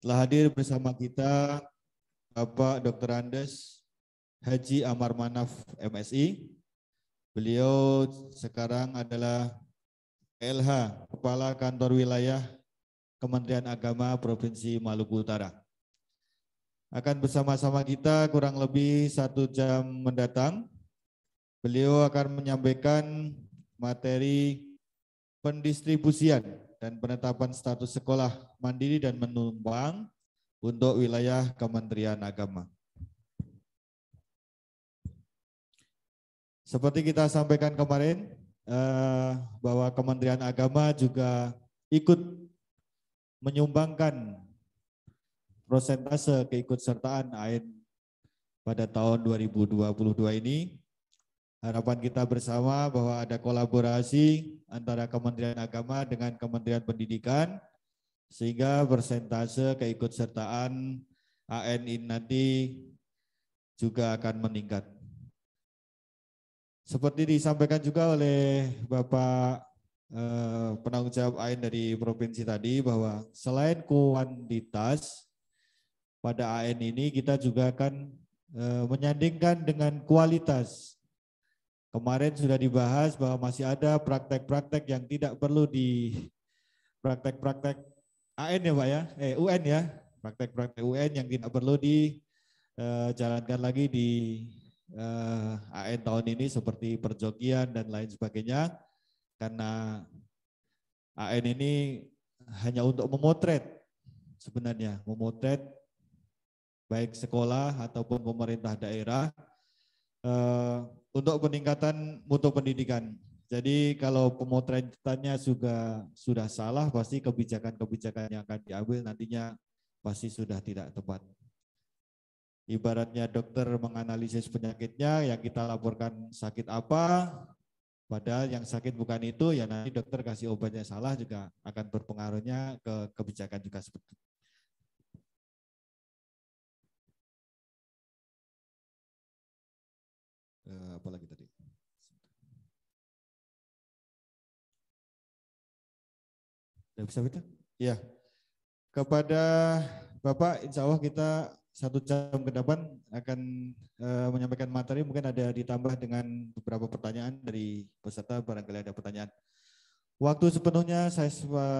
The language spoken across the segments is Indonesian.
Telah hadir bersama kita Bapak Dr. Andes Haji Amar Manaf, MSI. Beliau sekarang adalah LH, Kepala Kantor Wilayah Kementerian Agama Provinsi Maluku Utara. Akan bersama-sama kita kurang lebih 1 jam mendatang. Beliau akan menyampaikan materi pendistribusian dan penetapan status sekolah mandiri dan menumpang untuk wilayah Kementerian Agama. Seperti kita sampaikan kemarin, bahwa Kementerian Agama juga ikut menyumbangkan prosentase keikutsertaan AN pada tahun 2022 ini. Harapan kita bersama bahwa ada kolaborasi antara Kementerian Agama dengan Kementerian Pendidikan sehingga persentase keikutsertaan AN ini nanti juga akan meningkat. Seperti disampaikan juga oleh Bapak penanggung jawab AN dari provinsi tadi bahwa selain kuantitas pada AN ini kita juga akan menyandingkan dengan kualitas. Kemarin sudah dibahas bahwa masih ada praktek-praktek yang tidak perlu di praktek-praktek AN ya Pak ya, UN ya, praktek-praktek UN yang tidak perlu dijalankan lagi di AN tahun ini seperti perjokian dan lain sebagainya, karena AN ini hanya untuk memotret sebenarnya, memotret baik sekolah ataupun pemerintah daerah untuk peningkatan mutu pendidikan. Jadi kalau pemotretannya sudah salah, pasti kebijakan-kebijakan yang akan diambil nantinya pasti sudah tidak tepat. Ibaratnya dokter menganalisis penyakitnya, yang kita laporkan sakit apa, padahal yang sakit bukan itu, ya nanti dokter kasih obatnya salah juga akan berpengaruhnya ke kebijakan juga seperti itu. Apalagi tadi? Sudah bisa betul? Ya. Kepada Bapak, insya Allah kita 1 jam ke depan akan menyampaikan materi, mungkin ada ditambah dengan beberapa pertanyaan dari peserta, barangkali ada pertanyaan. Waktu sepenuhnya saya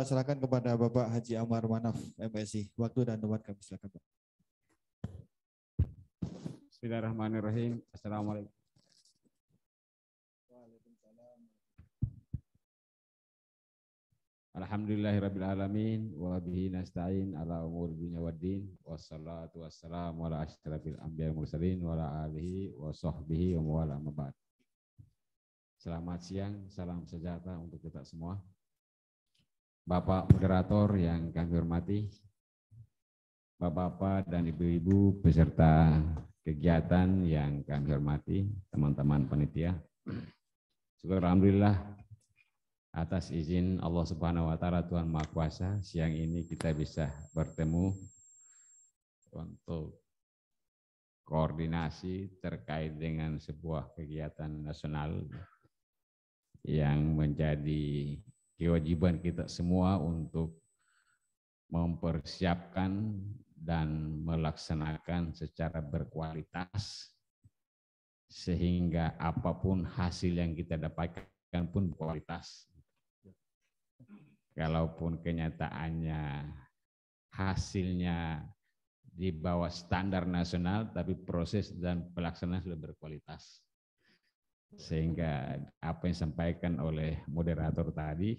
serahkan kepada Bapak Haji Amar Manaf, MSI. Waktu dan tempat kami silakan Pak. Bismillahirrahmanirrahim. Assalamualaikum. Alhamdulillahirrabbilalamin wa bihi nasta'in ala umur dunya waddin wassalatu wassalamu ala asyrafil anbiya mursalin wa ala alihi wa sahbihi wa mawala mabad. Selamat siang, salam sejahtera untuk kita semua. Bapak moderator yang kami hormati, Bapak-bapak dan ibu-ibu peserta kegiatan yang kami hormati, teman-teman panitia. Syukur alhamdulillah atas izin Allah Subhanahu wa taala Tuhan Maha Kuasa, siang ini kita bisa bertemu untuk koordinasi terkait dengan sebuah kegiatan nasional yang menjadi kewajiban kita semua untuk mempersiapkan dan melaksanakan secara berkualitas sehingga apapun hasil yang kita dapatkan pun berkualitas. Kalaupun kenyataannya hasilnya di bawah standar nasional, tapi proses dan pelaksanaan sudah berkualitas. Sehingga apa yang disampaikan oleh moderator tadi,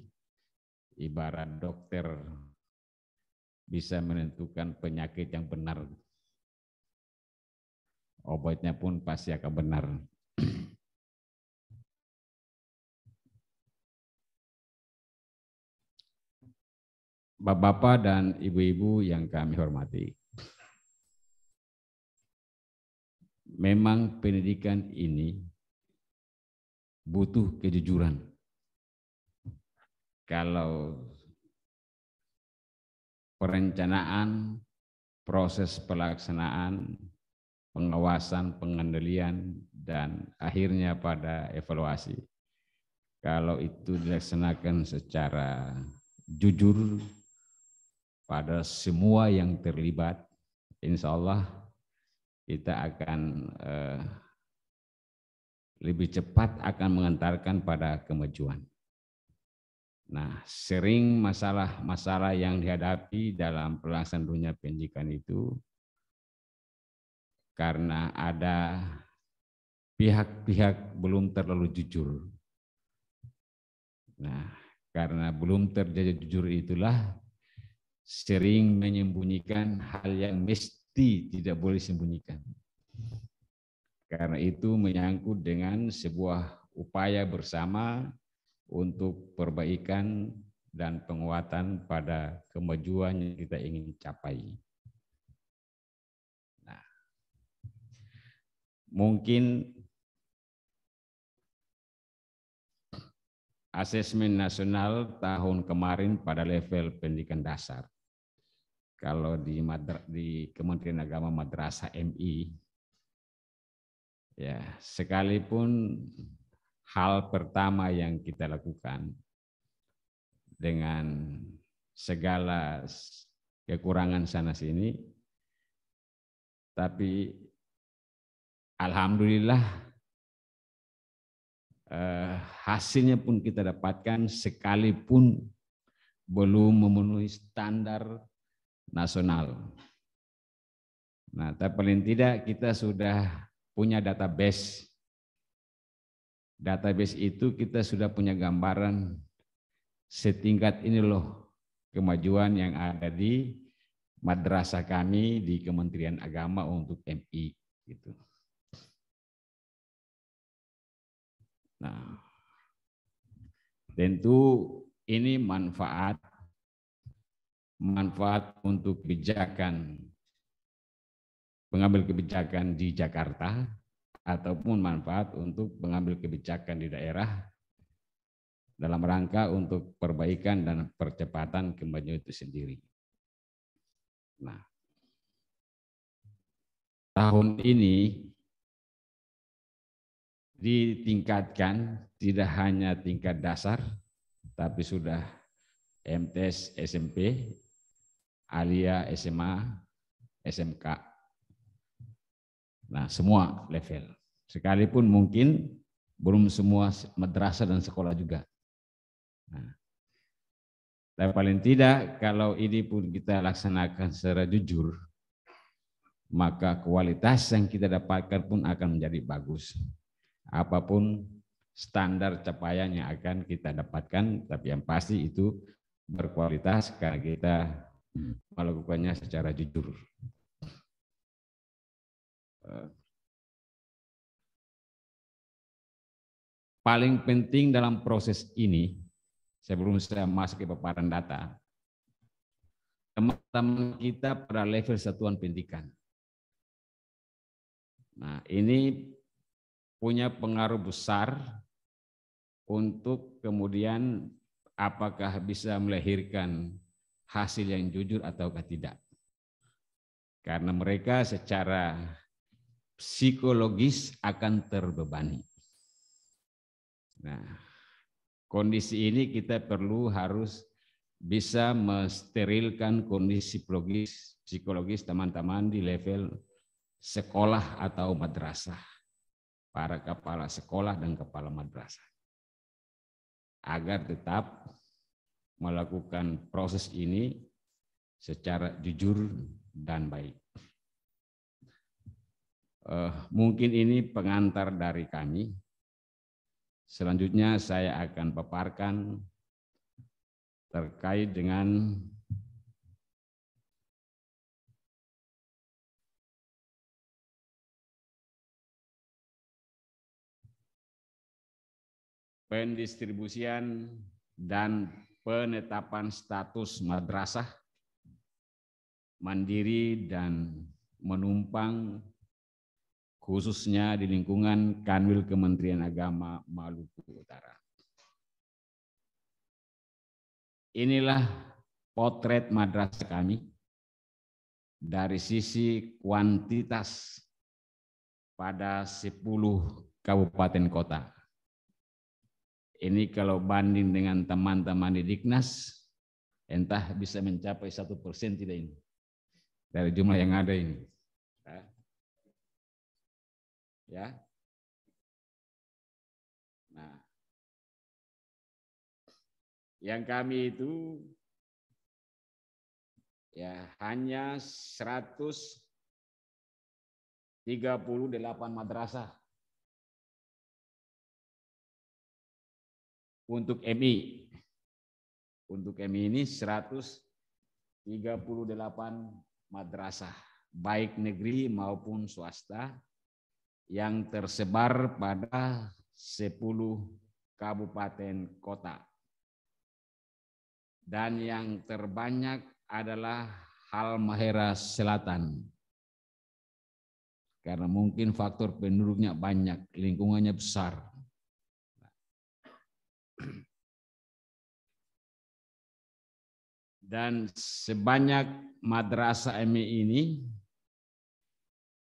ibarat dokter bisa menentukan penyakit yang benar, obatnya pun pasti akan benar. Bapak-bapak dan ibu-ibu yang kami hormati, memang pendidikan ini butuh kejujuran. Kalau perencanaan, proses pelaksanaan, pengawasan, pengendalian, dan akhirnya pada evaluasi, kalau itu dilaksanakan secara jujur, pada semua yang terlibat. Insya Allah kita akan lebih cepat akan mengantarkan pada kemajuan. Nah, sering masalah-masalah yang dihadapi dalam pelaksanaan dunia pendidikan itu karena ada pihak-pihak belum terlalu jujur. Nah, karena belum terjadi jujur itulah sering menyembunyikan hal yang mesti tidak boleh disembunyikan. Karena itu menyangkut dengan sebuah upaya bersama untuk perbaikan dan penguatan pada kemajuan yang kita ingin capai. Nah, mungkin asesmen nasional tahun kemarin pada level pendidikan dasar, kalau di Kementerian Agama Madrasah MI, ya sekalipun hal pertama yang kita lakukan dengan segala kekurangan sana sini, tapi alhamdulillah hasilnya pun kita dapatkan sekalipun belum memenuhi standar nasional. Nah, tapi paling tidak kita sudah punya database. Database itu kita sudah punya gambaran setingkat ini loh kemajuan yang ada di madrasah kami di Kementerian Agama untuk MI gitu. Nah, tentu ini manfaat untuk pengambil kebijakan di Jakarta ataupun manfaat untuk pengambil kebijakan di daerah dalam rangka untuk perbaikan dan percepatan kemajuan itu sendiri. Nah, tahun ini ditingkatkan tidak hanya tingkat dasar, tapi sudah MTS, SMP, Alia, SMA, SMK. Nah, semua level. Sekalipun mungkin belum semua madrasah dan sekolah juga. Nah, tapi paling tidak kalau ini pun kita laksanakan secara jujur, maka kualitas yang kita dapatkan pun akan menjadi bagus. Apapun standar capaian yang akan kita dapatkan, tapi yang pasti itu berkualitas karena kita melakukannya secara jujur. Paling penting dalam proses ini, sebelum saya masuk ke paparan data, teman-teman kita pada level satuan pendidikan. Nah, ini punya pengaruh besar untuk kemudian apakah bisa melahirkan hasil yang jujur ataukah tidak. Karena mereka secara psikologis akan terbebani. Nah, kondisi ini kita harus bisa mensterilkan kondisi psikologis teman-teman di level sekolah atau madrasah, para kepala sekolah dan kepala madrasah, agar tetap melakukan proses ini secara jujur dan baik. Mungkin ini pengantar dari kami. Selanjutnya saya akan paparkan terkait dengan pendistribusian dan penetapan status madrasah mandiri dan menumpang khususnya di lingkungan Kanwil Kementerian Agama Maluku Utara. Inilah potret madrasah kami dari sisi kuantitas pada 10 kabupaten kota. Ini kalau banding dengan teman-teman di Diknas, Entah bisa mencapai 1% tidak ini dari jumlah yang ada ini. Ya. Nah, yang kami itu ya hanya 138 madrasah untuk MI. Untuk MI ini 138 madrasah, baik negeri maupun swasta, yang tersebar pada 10 kabupaten kota. Dan yang terbanyak adalah Halmahera Selatan. Karena mungkin faktor penduduknya banyak, lingkungannya besar. Dan sebanyak madrasah MI ini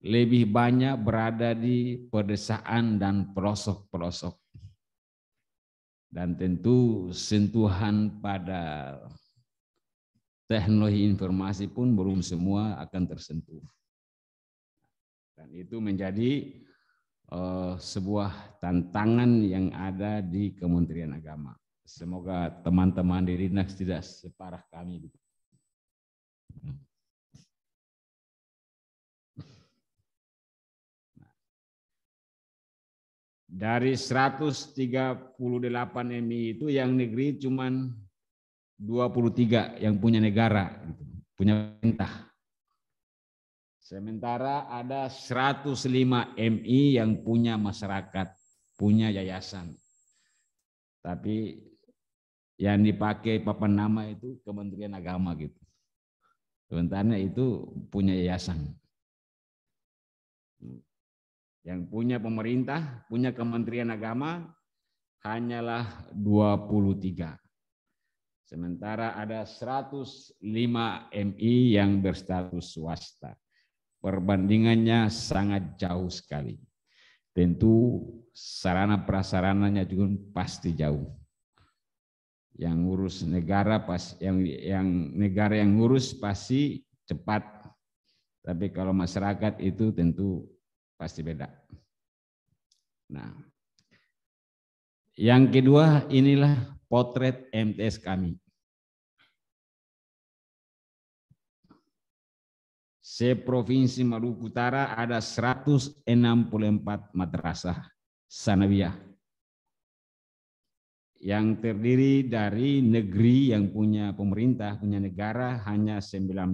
lebih banyak berada di pedesaan dan pelosok-pelosok. Dan tentu sentuhan pada teknologi informasi pun belum semua akan tersentuh. Dan itu menjadi sebuah tantangan yang ada di Kementerian Agama. Semoga teman-teman di Dinas tidak separah kami. Dari 138 MI itu yang negeri cuman 23 yang punya negara, punya pemerintah. Sementara ada 105 MI yang punya masyarakat, punya yayasan. Tapi yang dipakai papan nama itu Kementerian Agama gitu. Sementara itu punya yayasan. Yang punya pemerintah, punya Kementerian Agama hanyalah 23. Sementara ada 105 MI yang berstatus swasta. Perbandingannya sangat jauh sekali. Tentu sarana prasarananya juga pasti jauh. Yang ngurus negara yang negara yang ngurus pasti cepat. Tapi kalau masyarakat itu tentu pasti beda. Nah, yang kedua inilah potret MTS kami. Se-Provinsi Maluku Utara ada 164 madrasah sanawiyah yang terdiri dari negeri yang punya pemerintah, punya negara hanya 19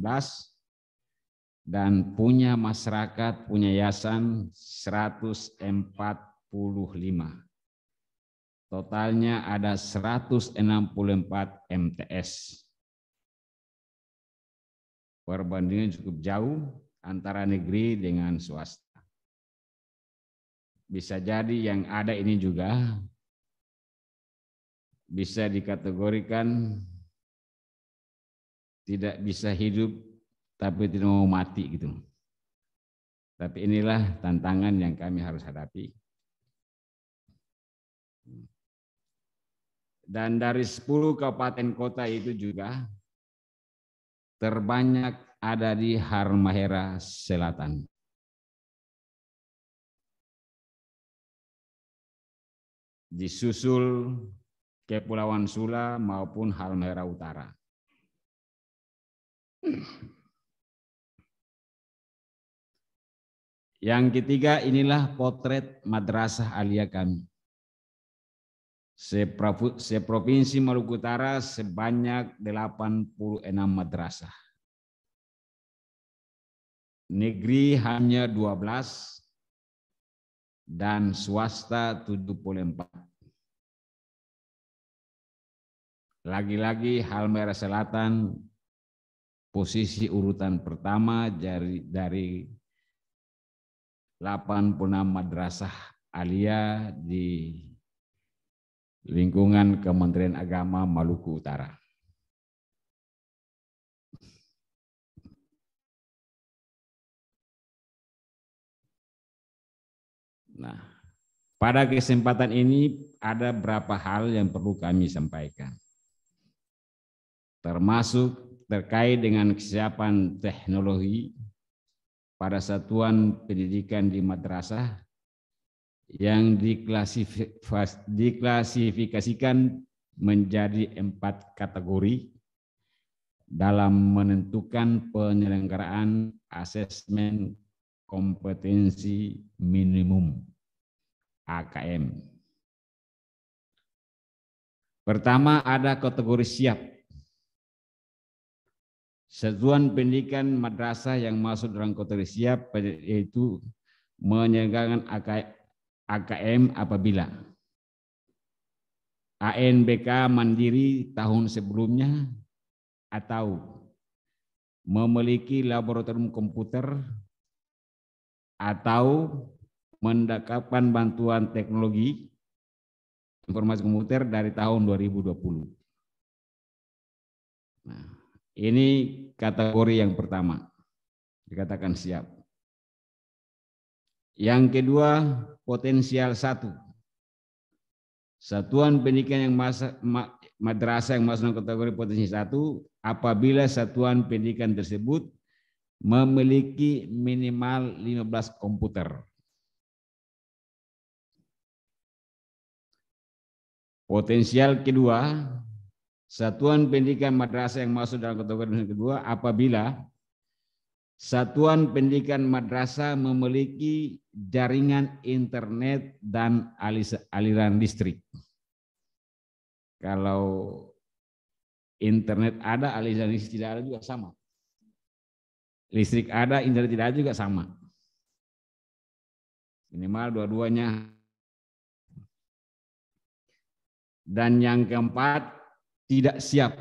dan punya masyarakat, punya yayasan 145. Totalnya ada 164 MTS. Perbandingan cukup jauh antara negeri dengan swasta. Bisa jadi yang ada ini juga bisa dikategorikan tidak bisa hidup tapi tidak mau mati gitu. Tapi inilah tantangan yang kami harus hadapi. Dan dari 10 kabupaten kota itu juga terbanyak ada di Halmahera Selatan. Disusul Kepulauan Sula maupun Halmahera Utara. Yang ketiga inilah potret madrasah aliyah kami. Se-Provinsi Maluku Utara sebanyak 86 madrasah. Negeri hanya 12 dan swasta 74. Lagi-lagi Halmahera Selatan posisi urutan pertama dari 86 madrasah aliyah di lingkungan Kementerian Agama Maluku Utara. Nah, pada kesempatan ini ada beberapa hal yang perlu kami sampaikan. termasuk terkait dengan kesiapan teknologi pada satuan pendidikan di madrasah yang diklasifikasikan menjadi 4 kategori dalam menentukan penyelenggaraan asesmen kompetensi minimum AKM. Pertama, ada kategori siap. Satuan pendidikan madrasah yang masuk dalam kategori siap yaitu menyelenggarakan AKM apabila ANBK mandiri tahun sebelumnya atau memiliki laboratorium komputer atau mendapatkan bantuan teknologi informasi komputer dari tahun 2020. Nah, ini kategori yang pertama, dikatakan siap. Yang kedua, potensial 1. Satuan pendidikan yang madrasah yang masuk dalam kategori potensi 1 apabila satuan pendidikan tersebut memiliki minimal 15 komputer. Potensial kedua, satuan pendidikan madrasah yang masuk dalam kategori kedua apabila satuan pendidikan madrasah memiliki jaringan internet dan aliran listrik. Kalau internet ada, aliran listrik tidak ada juga sama. Listrik ada, internet tidak ada juga sama. Minimal dua-duanya. Dan yang keempat, tidak siap.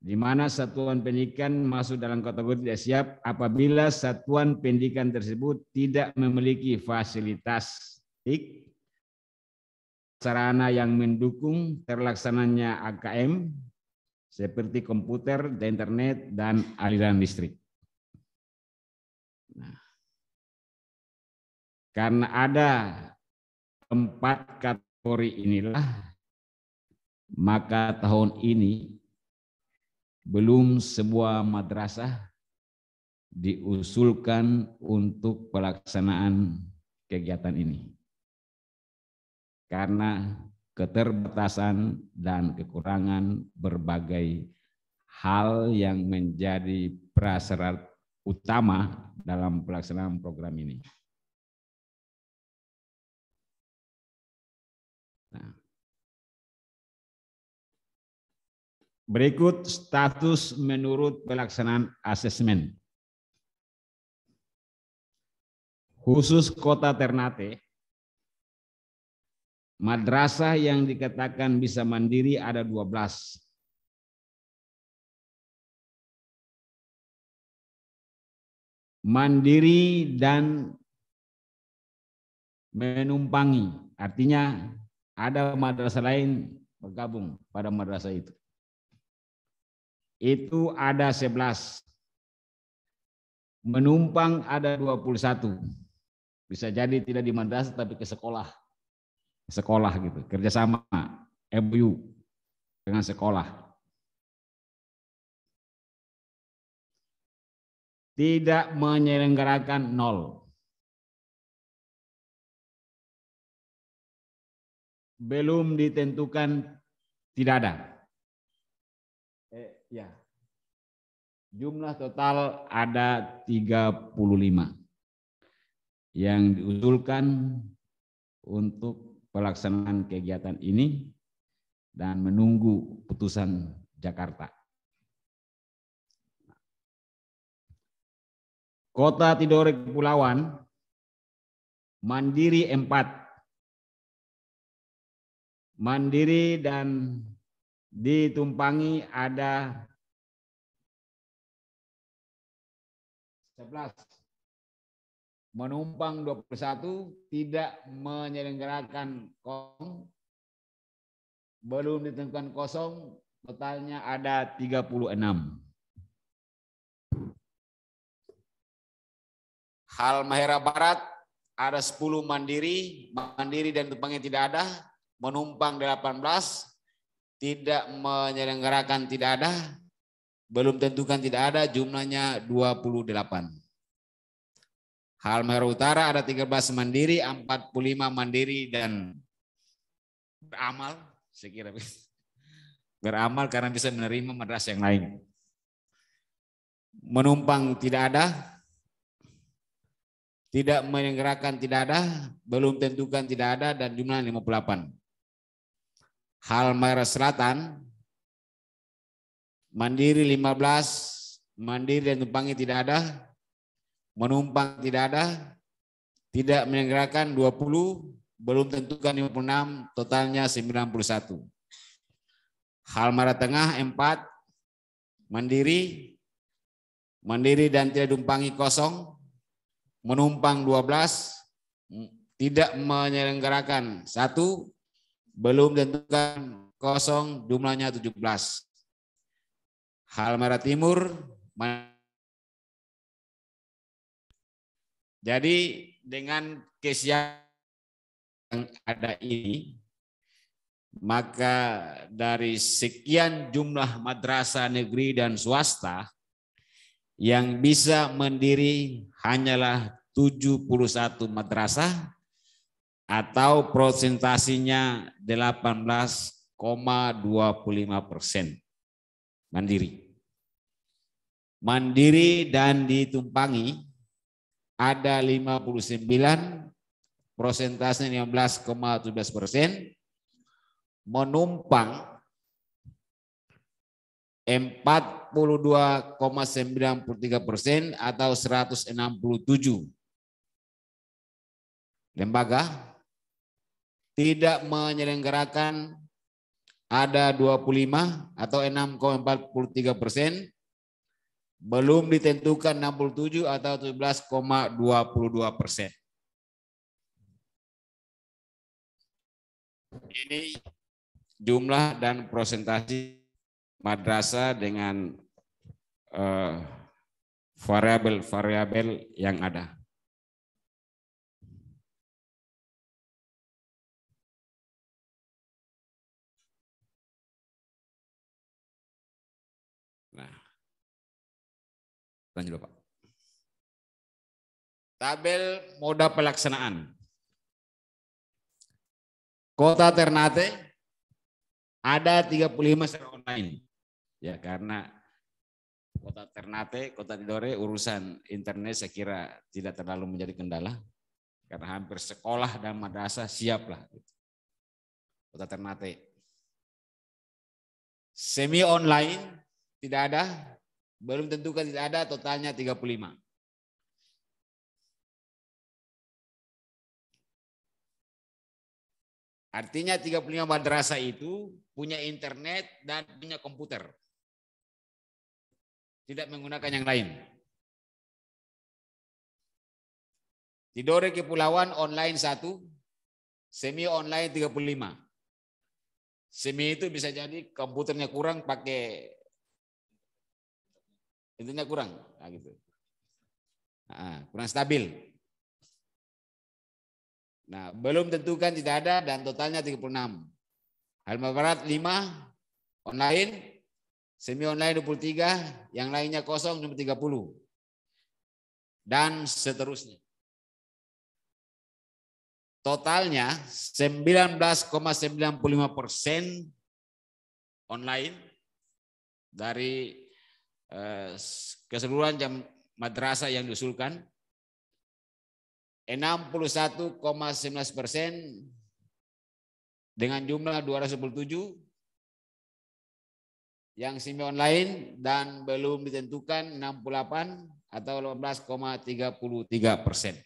Di mana satuan pendidikan masuk dalam kategori tidak siap apabila satuan pendidikan tersebut tidak memiliki fasilitas sarana yang mendukung terlaksananya AKM seperti komputer, internet, dan aliran listrik. Nah, karena ada 4 kategori inilah, maka tahun ini belum sebuah madrasah diusulkan untuk pelaksanaan kegiatan ini. Karena keterbatasan dan kekurangan berbagai hal yang menjadi prasyarat utama dalam pelaksanaan program ini. Nah, berikut status menurut pelaksanaan asesmen. Khusus Kota Ternate, madrasah yang dikatakan bisa mandiri ada 12. Mandiri dan menumpangi, artinya ada madrasah lain bergabung pada madrasah itu. Itu ada 11. Menumpang ada 21. Bisa jadi tidak di madrasah tapi ke sekolah. Sekolah gitu, kerjasama MOU dengan sekolah. Tidak menyelenggarakan 0. Belum ditentukan, tidak ada. Ya. Jumlah total ada 35 yang diusulkan untuk pelaksanaan kegiatan ini dan menunggu putusan Jakarta. Kota Tidore Kepulauan, mandiri 4. Mandiri dan ditumpangi ada 11. Menumpang 21, tidak menyelenggarakan kosong, belum ditentukan kosong, totalnya ada 36. Halmahera Barat ada 10 mandiri dan tumpangnya tidak ada, menumpang 18, tidak menyelenggarakan tidak ada, belum tentukan tidak ada, jumlahnya 28. Halmahera Utara ada 13 mandiri, 45 mandiri dan beramal, saya kira beramal karena bisa menerima madrasah yang lain. Menumpang tidak ada, tidak menyelenggarakan tidak ada, belum tentukan tidak ada, dan jumlahnya 58. Halmahera Selatan mandiri 15, mandiri dan tumpangi tidak ada, menumpang tidak ada, tidak menyelenggarakan 20, belum tentukan 56, totalnya 91. Halmahera Tengah 4, mandiri dan tidak tumpangi kosong, menumpang 12, tidak menyelenggarakan 1, belum tentukan kosong, jumlahnya 17. Halmahera Timur. Jadi dengan kesiapan yang ada ini, maka dari sekian jumlah madrasah negeri dan swasta yang bisa mendiri hanyalah 71 madrasah atau prosentasinya 18,25% mandiri. Mandiri dan ditumpangi ada 59, prosentasenya 15,17%, menumpang 42,93% atau 167 lembaga. Tidak menyelenggarakan ada 25 atau 6,43%. Belum ditentukan 67 atau 17,22%. Ini jumlah dan prosentasi madrasah dengan variabel-variabel yang ada. Nah, lanjut Pak. Tabel moda pelaksanaan. Kota Ternate ada 35 secara online. Ya, karena Kota Ternate, Kota Tidore urusan internet saya kira tidak terlalu menjadi kendala. Karena hampir sekolah dan madrasah siaplah. Kota Ternate. Semi online tidak ada, belum tentukan tidak ada, totalnya 35. Artinya 35 madrasah itu punya internet dan punya komputer. Tidak menggunakan yang lain. Tidore Kepulauan online 1, semi online 35. Semi itu bisa jadi komputernya kurang, pakai intinya kurang, nah, gitu. Kurang stabil. Nah, belum tentukan tidak ada dan totalnya 36. Halmahera Barat 5 online, semi online 23, yang lainnya kosong cuma 30. Dan seterusnya. Totalnya 19,95% online dari keseluruhan jam madrasah yang diusulkan. 61,19% dengan jumlah 227 yang semi online dan belum ditentukan 68 atau 18,33%.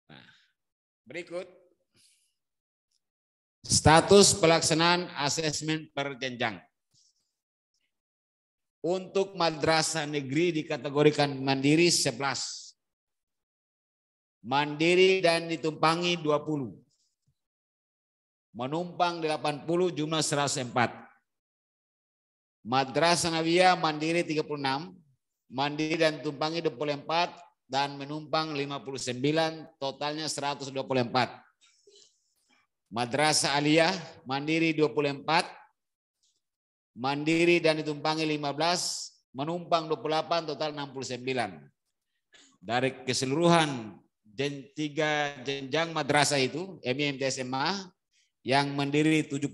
Nah, berikut status pelaksanaan asesmen perjenjang. Untuk madrasah negeri dikategorikan mandiri 11. Mandiri dan ditumpangi 20. Menumpang 80, jumlah 104. Madrasah Nawiyah mandiri 36. Mandiri dan ditumpangi 24. dan menumpang 59, totalnya 124. Madrasah Aliyah mandiri 24, mandiri dan ditumpangi 15, menumpang 28, total 69. Dari keseluruhan 3 jenjang madrasah itu, MI, MT, SMA, yang mandiri 71,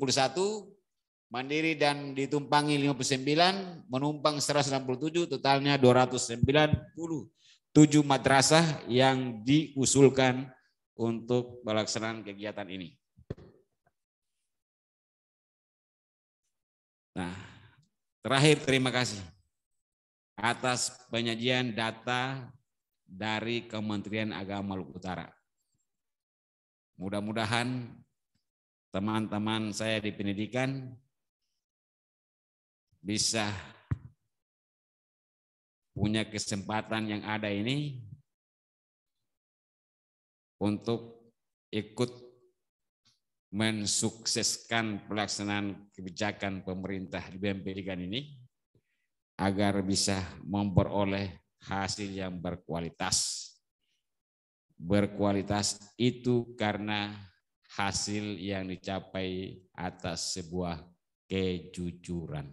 mandiri dan ditumpangi 59, menumpang 167, totalnya 297 madrasah yang diusulkan untuk pelaksanaan kegiatan ini. Nah, terakhir terima kasih atas penyajian data dari Kementerian Agama Maluku Utara. Mudah-mudahan teman-teman saya di pendidikan bisa punya kesempatan yang ada ini untuk ikut mensukseskan pelaksanaan kebijakan pemerintah di bidang pendidikan ini agar bisa memperoleh hasil yang berkualitas. Berkualitas itu karena hasil yang dicapai atas sebuah kejujuran.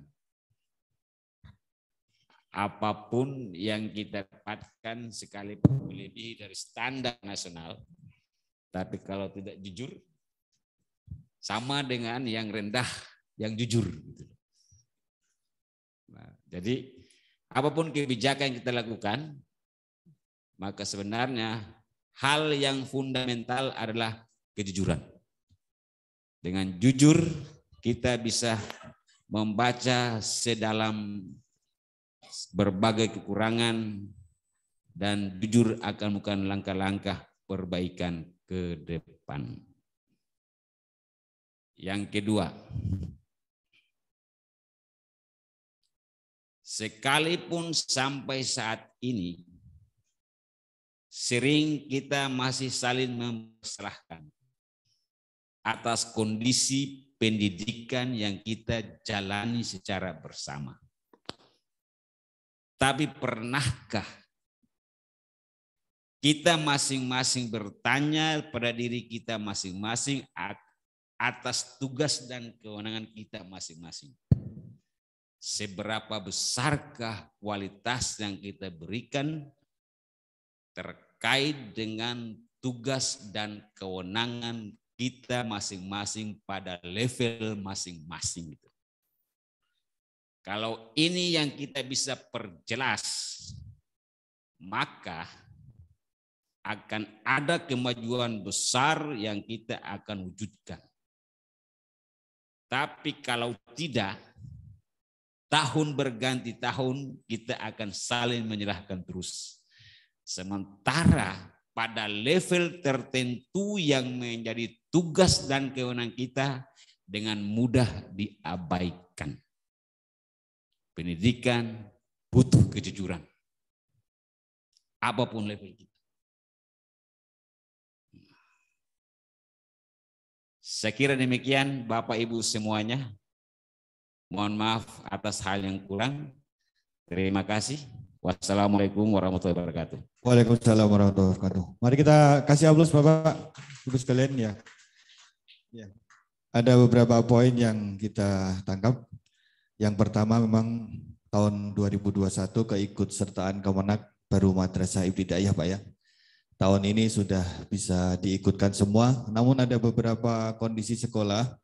Apapun yang kita dapatkan sekalipun melebihi dari standar nasional, tapi kalau tidak jujur, sama dengan yang rendah, yang jujur. Nah, jadi apapun kebijakan yang kita lakukan, maka sebenarnya hal yang fundamental adalah kejujuran. Dengan jujur kita bisa membaca sedalam berbagai kekurangan dan jujur akan bukan langkah-langkah perbaikan ke depan. Yang kedua, sekalipun sampai saat ini sering kita masih saling mempersalahkan atas kondisi pendidikan yang kita jalani secara bersama. Tapi pernahkah kita masing-masing bertanya pada diri kita masing-masing atas tugas dan kewenangan kita masing-masing? Seberapa besarkah kualitas yang kita berikan terkait dengan tugas dan kewenangan kita masing-masing pada level masing-masing itu? Kalau ini yang kita bisa perjelas, maka akan ada kemajuan besar yang kita akan wujudkan. Tapi kalau tidak, tahun berganti tahun kita akan saling menyalahkan terus. Sementara pada level tertentu yang menjadi tugas dan kewenangan kita dengan mudah diabaikan. Pendidikan butuh kejujuran. Apapun level kita. Saya kira demikian Bapak Ibu semuanya. Mohon maaf atas hal yang kurang. Terima kasih. Wassalamualaikum warahmatullahi wabarakatuh. Waalaikumsalam warahmatullahi wabarakatuh. Mari kita kasih aplaus Bapak Ibu sekalian ya. Ada beberapa poin yang kita tangkap. Yang pertama memang tahun 2021 keikutsertaan Kemenak baru Madrasah Ibtidaiyah Pak ya. Tahun ini sudah bisa diikutkan semua, namun ada beberapa kondisi sekolah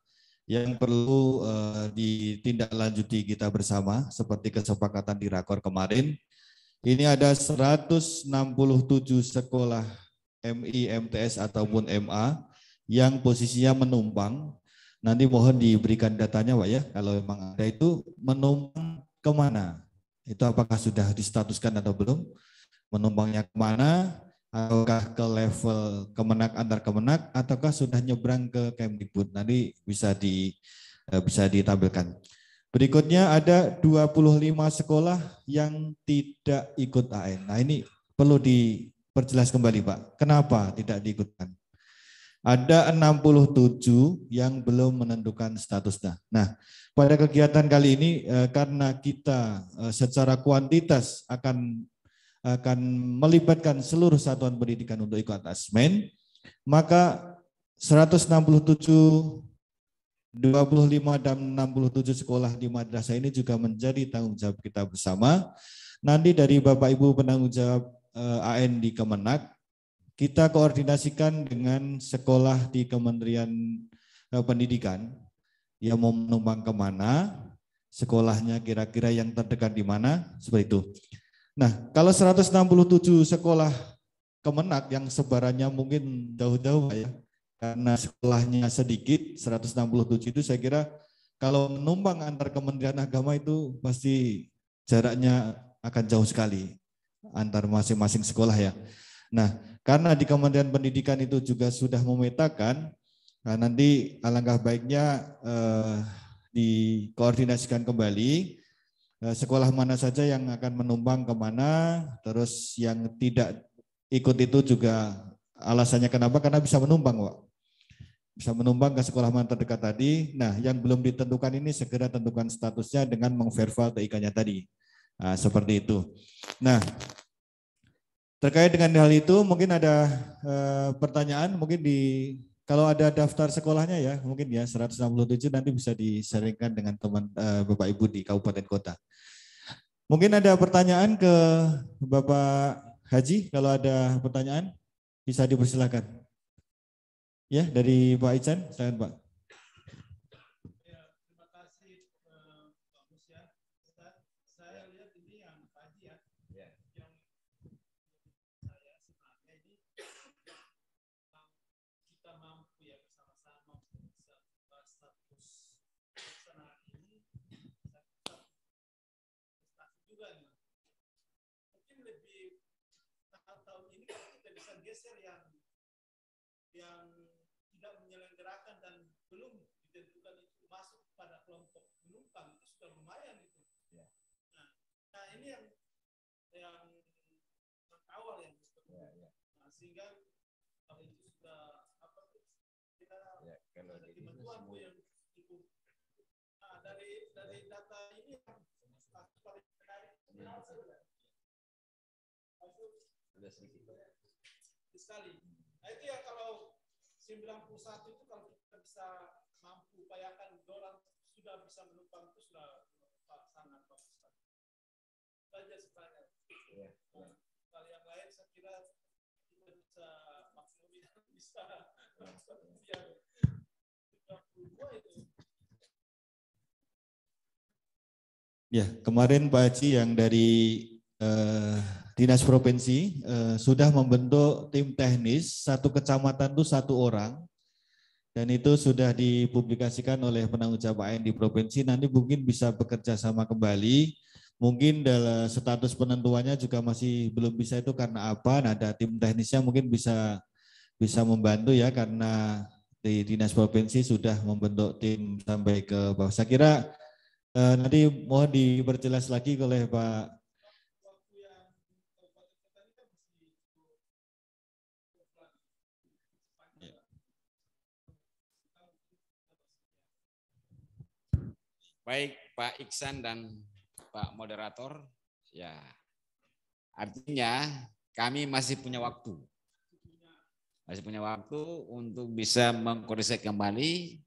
yang perlu ditindaklanjuti kita bersama seperti kesepakatan di Rakor kemarin. Ini ada 167 sekolah MI, MTS ataupun MA yang posisinya menumpang. Nanti mohon diberikan datanya Pak ya, kalau memang ada itu menumpang kemana? Itu apakah sudah distatuskan atau belum? Menumpangnya kemana? Ataukah ke level Kemenak antar Kemenak? Ataukah sudah nyebrang ke Kemdikbud? Nanti bisa ditampilkan. Berikutnya ada 25 sekolah yang tidak ikut AN. Nah ini perlu diperjelas kembali Pak. Kenapa tidak diikutkan? Ada 67 yang belum menentukan statusnya. Nah, pada kegiatan kali ini karena kita secara kuantitas akan akan melibatkan seluruh satuan pendidikan untuk ikut asesmen, maka 167, 25 dan 67 sekolah di madrasah ini juga menjadi tanggung jawab kita bersama. Nanti dari Bapak Ibu penanggung jawab AN di Kemenak, kita koordinasikan dengan sekolah di Kementerian Pendidikan yang mau menumpang kemana, sekolahnya kira-kira yang terdekat di mana, seperti itu. Nah, kalau 167 sekolah Kemenak yang sebarannya mungkin jauh-jauh ya, karena sekolahnya sedikit, 167 itu saya kira kalau menumpang antar Kementerian Agama itu pasti jaraknya akan jauh sekali antar masing-masing sekolah ya. Nah, karena di Kementerian Pendidikan itu juga sudah memetakan, nah nanti alangkah baiknya dikoordinasikan kembali sekolah mana saja yang akan menumpang kemana, terus yang tidak ikut itu juga alasannya kenapa, karena bisa menumpang Pak. Bisa menumpang ke sekolah mana terdekat tadi. Nah, yang belum ditentukan ini segera tentukan statusnya dengan mengverify TIK-nya tadi. Nah, seperti itu. Nah, terkait dengan hal itu mungkin ada pertanyaan, mungkin kalau ada daftar sekolahnya ya, mungkin ya 167 nanti bisa disaringkan dengan teman Bapak Ibu di Kabupaten Kota. Mungkin ada pertanyaan ke Bapak Haji, kalau ada pertanyaan bisa dipersilakan. Ya, dari Pak Ican, silakan Pak. Ya, terima kasih Pak Musya. Saya lihat ini yang pagi ya, yang saya sebenarnya ini kita mampu ya bersama-sama bisa status pelaksanaan ini prestasi juga nih. Mungkin lebih tahun ini kalau kita bisa geser yang tidak menyelenggarakan dan belum ditentukan itu masuk pada kelompok penumpang itu sudah lumayan itu. Ya. Nah ini yang awal yang ya. Nah, sehingga kalau itu sudah kita ya, kalau ada kebutuhan yang cukup. Nah dari data ini yang paling menarik sudah sedikit sekali. Nah itu ya kalau 91 itu kalau kita bisa mampu upayakan orang sudah bisa menumpang itu sudah sangat bagus. Saja sebenarnya. Ya, ya. Kalau yang lain saya kira kita bisa maksudnya bisa yang 32 itu. Ya, kemarin Pak Haji yang dari Dinas Provinsi sudah membentuk tim teknis, satu kecamatan itu 1 orang, dan itu sudah dipublikasikan oleh penanggung jawab AN di provinsi. Nanti mungkin bisa bekerja sama kembali, mungkin dalam status penentuannya juga masih belum bisa itu karena apa. Nah, ada tim teknisnya mungkin bisa membantu ya, karena di Dinas Provinsi sudah membentuk tim sampai ke bawah. Saya kira nanti mohon diperjelas lagi oleh Pak. Baik Pak Iksan dan Pak Moderator, ya artinya kami masih punya waktu. Masih punya waktu untuk bisa mengkoreksi kembali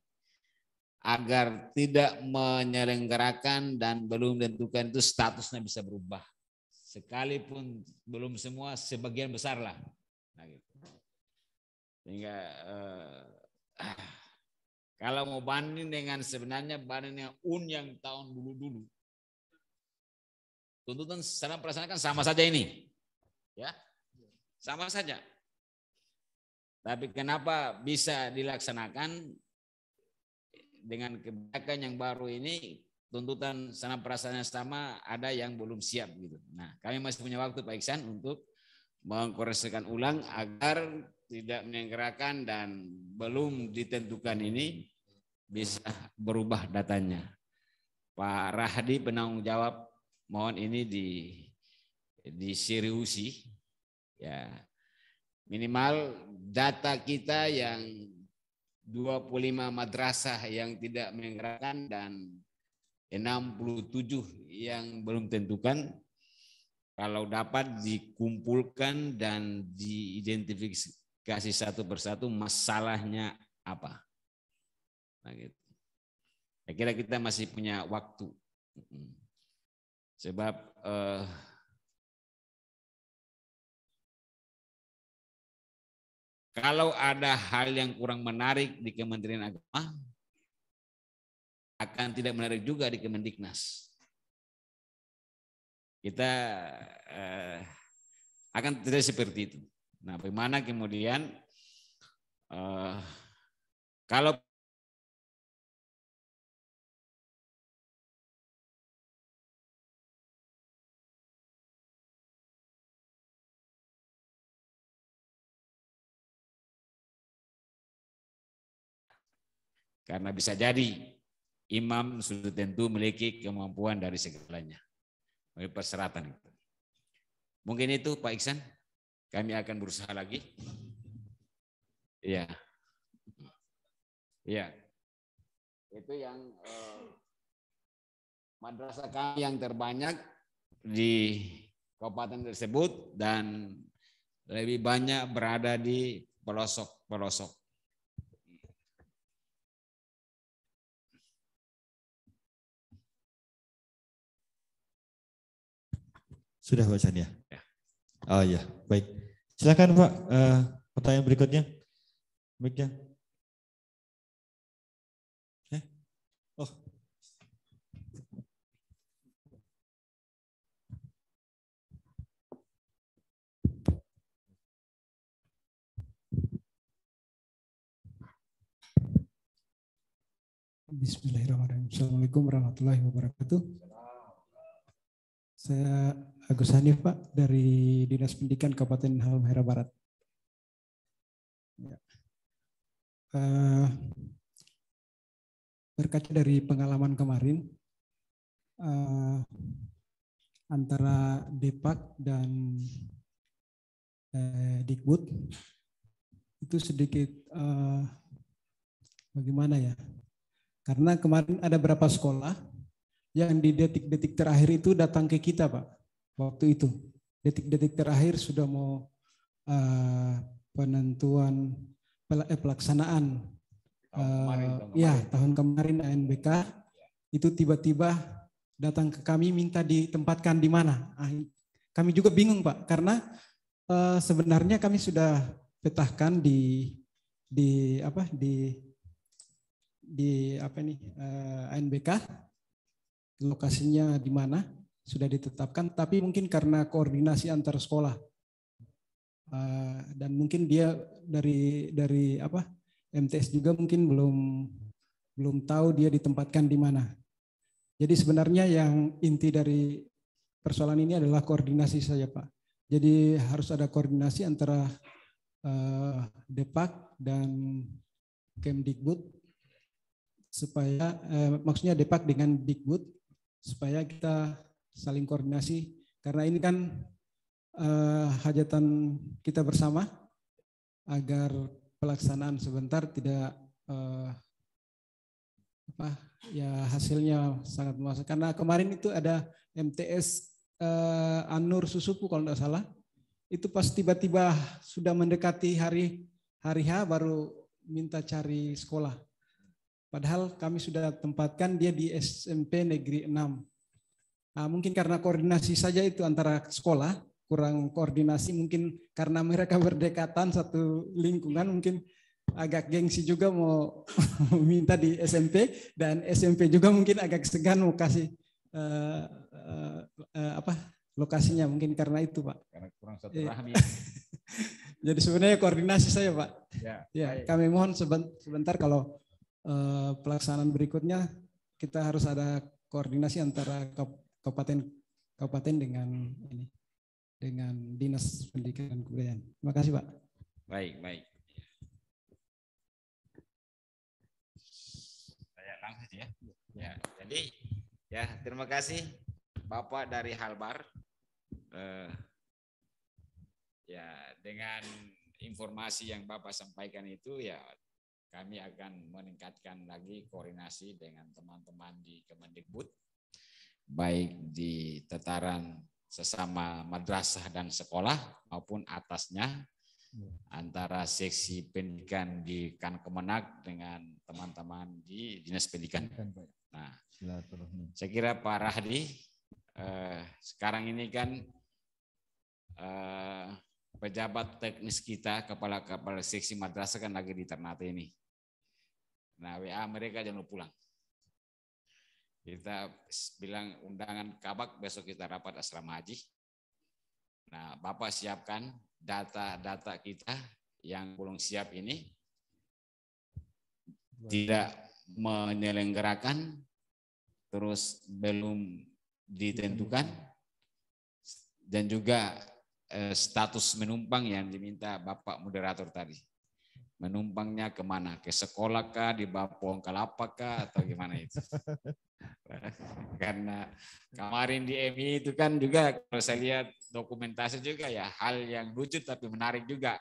agar tidak menyelenggarakan dan belum ditentukan itu statusnya bisa berubah. Sekalipun belum semua, sebagian besar lah. Nah, gitu. Sehingga kalau mau banding dengan sebenarnya banding dengan yang tahun dulu-dulu, tuntutan secara perasaan kan sama saja ini, ya, sama saja. Tapi kenapa bisa dilaksanakan dengan kebijakan yang baru ini? Tuntutan sana perasaannya sama, ada yang belum siap gitu. Nah, kami masih punya waktu Pak Iksan untuk mengkoreksikan ulang agar tidak menyelenggarakan dan belum ditentukan ini bisa berubah datanya. Pak Rahdi penanggung jawab, mohon ini diseriusi ya. Minimal data kita yang 25 madrasah yang tidak menyelenggarakan dan 67 yang belum tentukan kalau dapat dikumpulkan dan diidentifikasi satu persatu masalahnya apa. Nah, gitu. Saya kira kita masih punya waktu. Sebab kalau ada hal yang kurang menarik di Kementerian Agama, akan tidak menarik juga di Kemendiknas. Kita akan tidak seperti itu. Nah, bagaimana kemudian kalau karena bisa jadi imam sudah tentu memiliki kemampuan dari segalanya. Persyaratan itu. Mungkin itu Pak Iksan. Kami akan berusaha lagi. Iya. Iya. Itu yang madrasah kami yang terbanyak di kabupaten tersebut dan lebih banyak berada di pelosok-pelosok. Sudah Pak Chan ya? Oh iya, baik. Silakan Pak, pertanyaan berikutnya. Mic-nya. Oh. Bismillahirrahmanirrahim. Assalamualaikum warahmatullahi wabarakatuh. Saya Agus Hanif Pak dari Dinas Pendidikan Kabupaten Halmahera Barat. Ya. Berkaca dari pengalaman kemarin antara Depak dan Dikbud itu sedikit bagaimana ya? Karena kemarin ada beberapa sekolah yang di detik-detik terakhir itu datang ke kita Pak. Waktu itu detik-detik terakhir sudah mau penentuan pelaksanaan tahun kemarin ANBK itu tiba-tiba datang ke kami minta ditempatkan di mana. Kami juga bingung Pak karena sebenarnya kami sudah petahkan di ANBK lokasinya di mana sudah ditetapkan, tapi mungkin karena koordinasi antar sekolah dan mungkin dia dari MTS juga mungkin belum tahu dia ditempatkan di mana. Jadi sebenarnya yang inti dari persoalan ini adalah koordinasi saja Pak. Jadi harus ada koordinasi antara Depak dan Kemdikbud supaya maksudnya Depak dengan Dikbud supaya kita saling koordinasi karena ini kan hajatan kita bersama agar pelaksanaan sebentar tidak hasilnya sangat memuaskan karena kemarin itu ada MTS An-Nur Susupu kalau tidak salah itu pas tiba-tiba sudah mendekati hari H baru minta cari sekolah. Padahal kami sudah tempatkan dia di SMP Negeri 6. Nah, mungkin karena koordinasi saja itu antara sekolah, kurang koordinasi mungkin karena mereka berdekatan satu lingkungan mungkin agak gengsi juga mau minta di SMP dan SMP juga mungkin agak segan mau kasih lokasinya mungkin karena itu Pak. Karena kurang satu rahmi. Jadi sebenarnya koordinasi saya Pak. Ya, kami mohon sebentar kalau pelaksanaan berikutnya kita harus ada koordinasi antara kabupaten dengan Dinas Pendidikan dan Kebudayaan. Terima kasih Pak. Baik. Saya langsung ya. Jadi terima kasih Bapak dari Halbar. Dengan informasi yang Bapak sampaikan itu kami akan meningkatkan lagi koordinasi dengan teman-teman di Kemendikbud, baik di tataran sesama madrasah dan sekolah maupun atasnya, antara seksi pendidikan di Kemenak dengan teman-teman di Dinas Pendidikan. Nah, saya kira Pak Rahdi, sekarang ini kan pejabat teknis kita, kepala seksi madrasah kan lagi di Ternate ini. Nah, WA mereka jangan pulang. Kita bilang undangan kabak, besok kita rapat asrama haji. Nah, Bapak siapkan data-data kita yang belum siap ini, tidak menyelenggarakan, terus belum ditentukan, dan juga status menumpang yang diminta Bapak moderator tadi. Menumpangnya kemana? Ke sekolah kah, di Bapong Kelapa kah, atau gimana itu? Karena kemarin di MI itu kan juga kalau saya lihat dokumentasi juga ya hal yang lucu tapi menarik juga.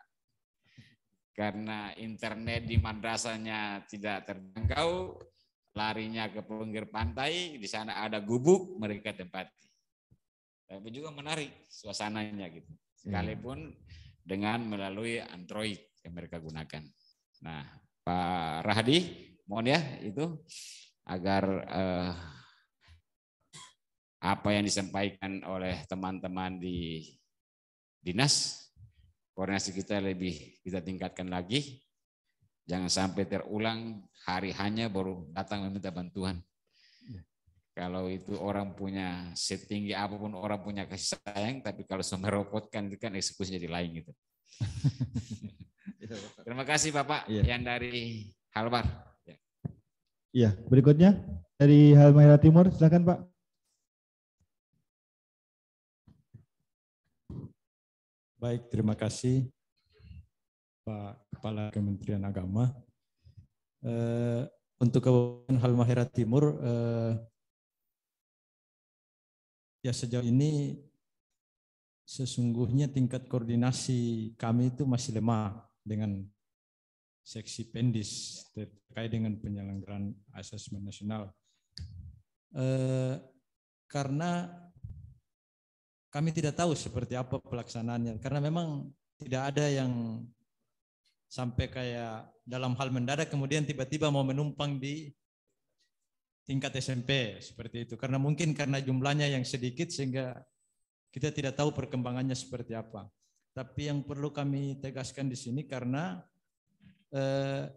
Karena internet di madrasahnya tidak terjangkau, larinya ke pinggir pantai, di sana ada gubuk, mereka tempati. Tapi juga menarik suasananya gitu. Sekalipun dengan melalui Android yang mereka gunakan. Nah, Pak Rahdi, mohon ya itu agar apa yang disampaikan oleh teman-teman di dinas, koordinasi kita lebih kita tingkatkan lagi. Jangan sampai terulang hari hanya baru datang meminta bantuan. Kalau itu orang punya setinggi apapun orang punya kasih sayang, tapi kalau sudah merobotkan itu kan eksekusi jadi lain gitu. Terima kasih Bapak yang dari Halmahera. Iya, berikutnya dari Halmahera Timur, silakan Pak. Baik, terima kasih Pak Kepala Kementerian Agama. Untuk Kabupaten Halmahera Timur, ya sejauh ini sesungguhnya tingkat koordinasi kami itu masih lemah dengan seksi Pendis terkait dengan penyelenggaraan asesmen nasional. Karena kami tidak tahu seperti apa pelaksanaannya, karena memang tidak ada yang sampai kayak dalam hal mendadak kemudian tiba-tiba mau menumpang di tingkat SMP seperti itu. Karena mungkin karena jumlahnya yang sedikit sehingga kita tidak tahu perkembangannya seperti apa. Tapi yang perlu kami tegaskan di sini karena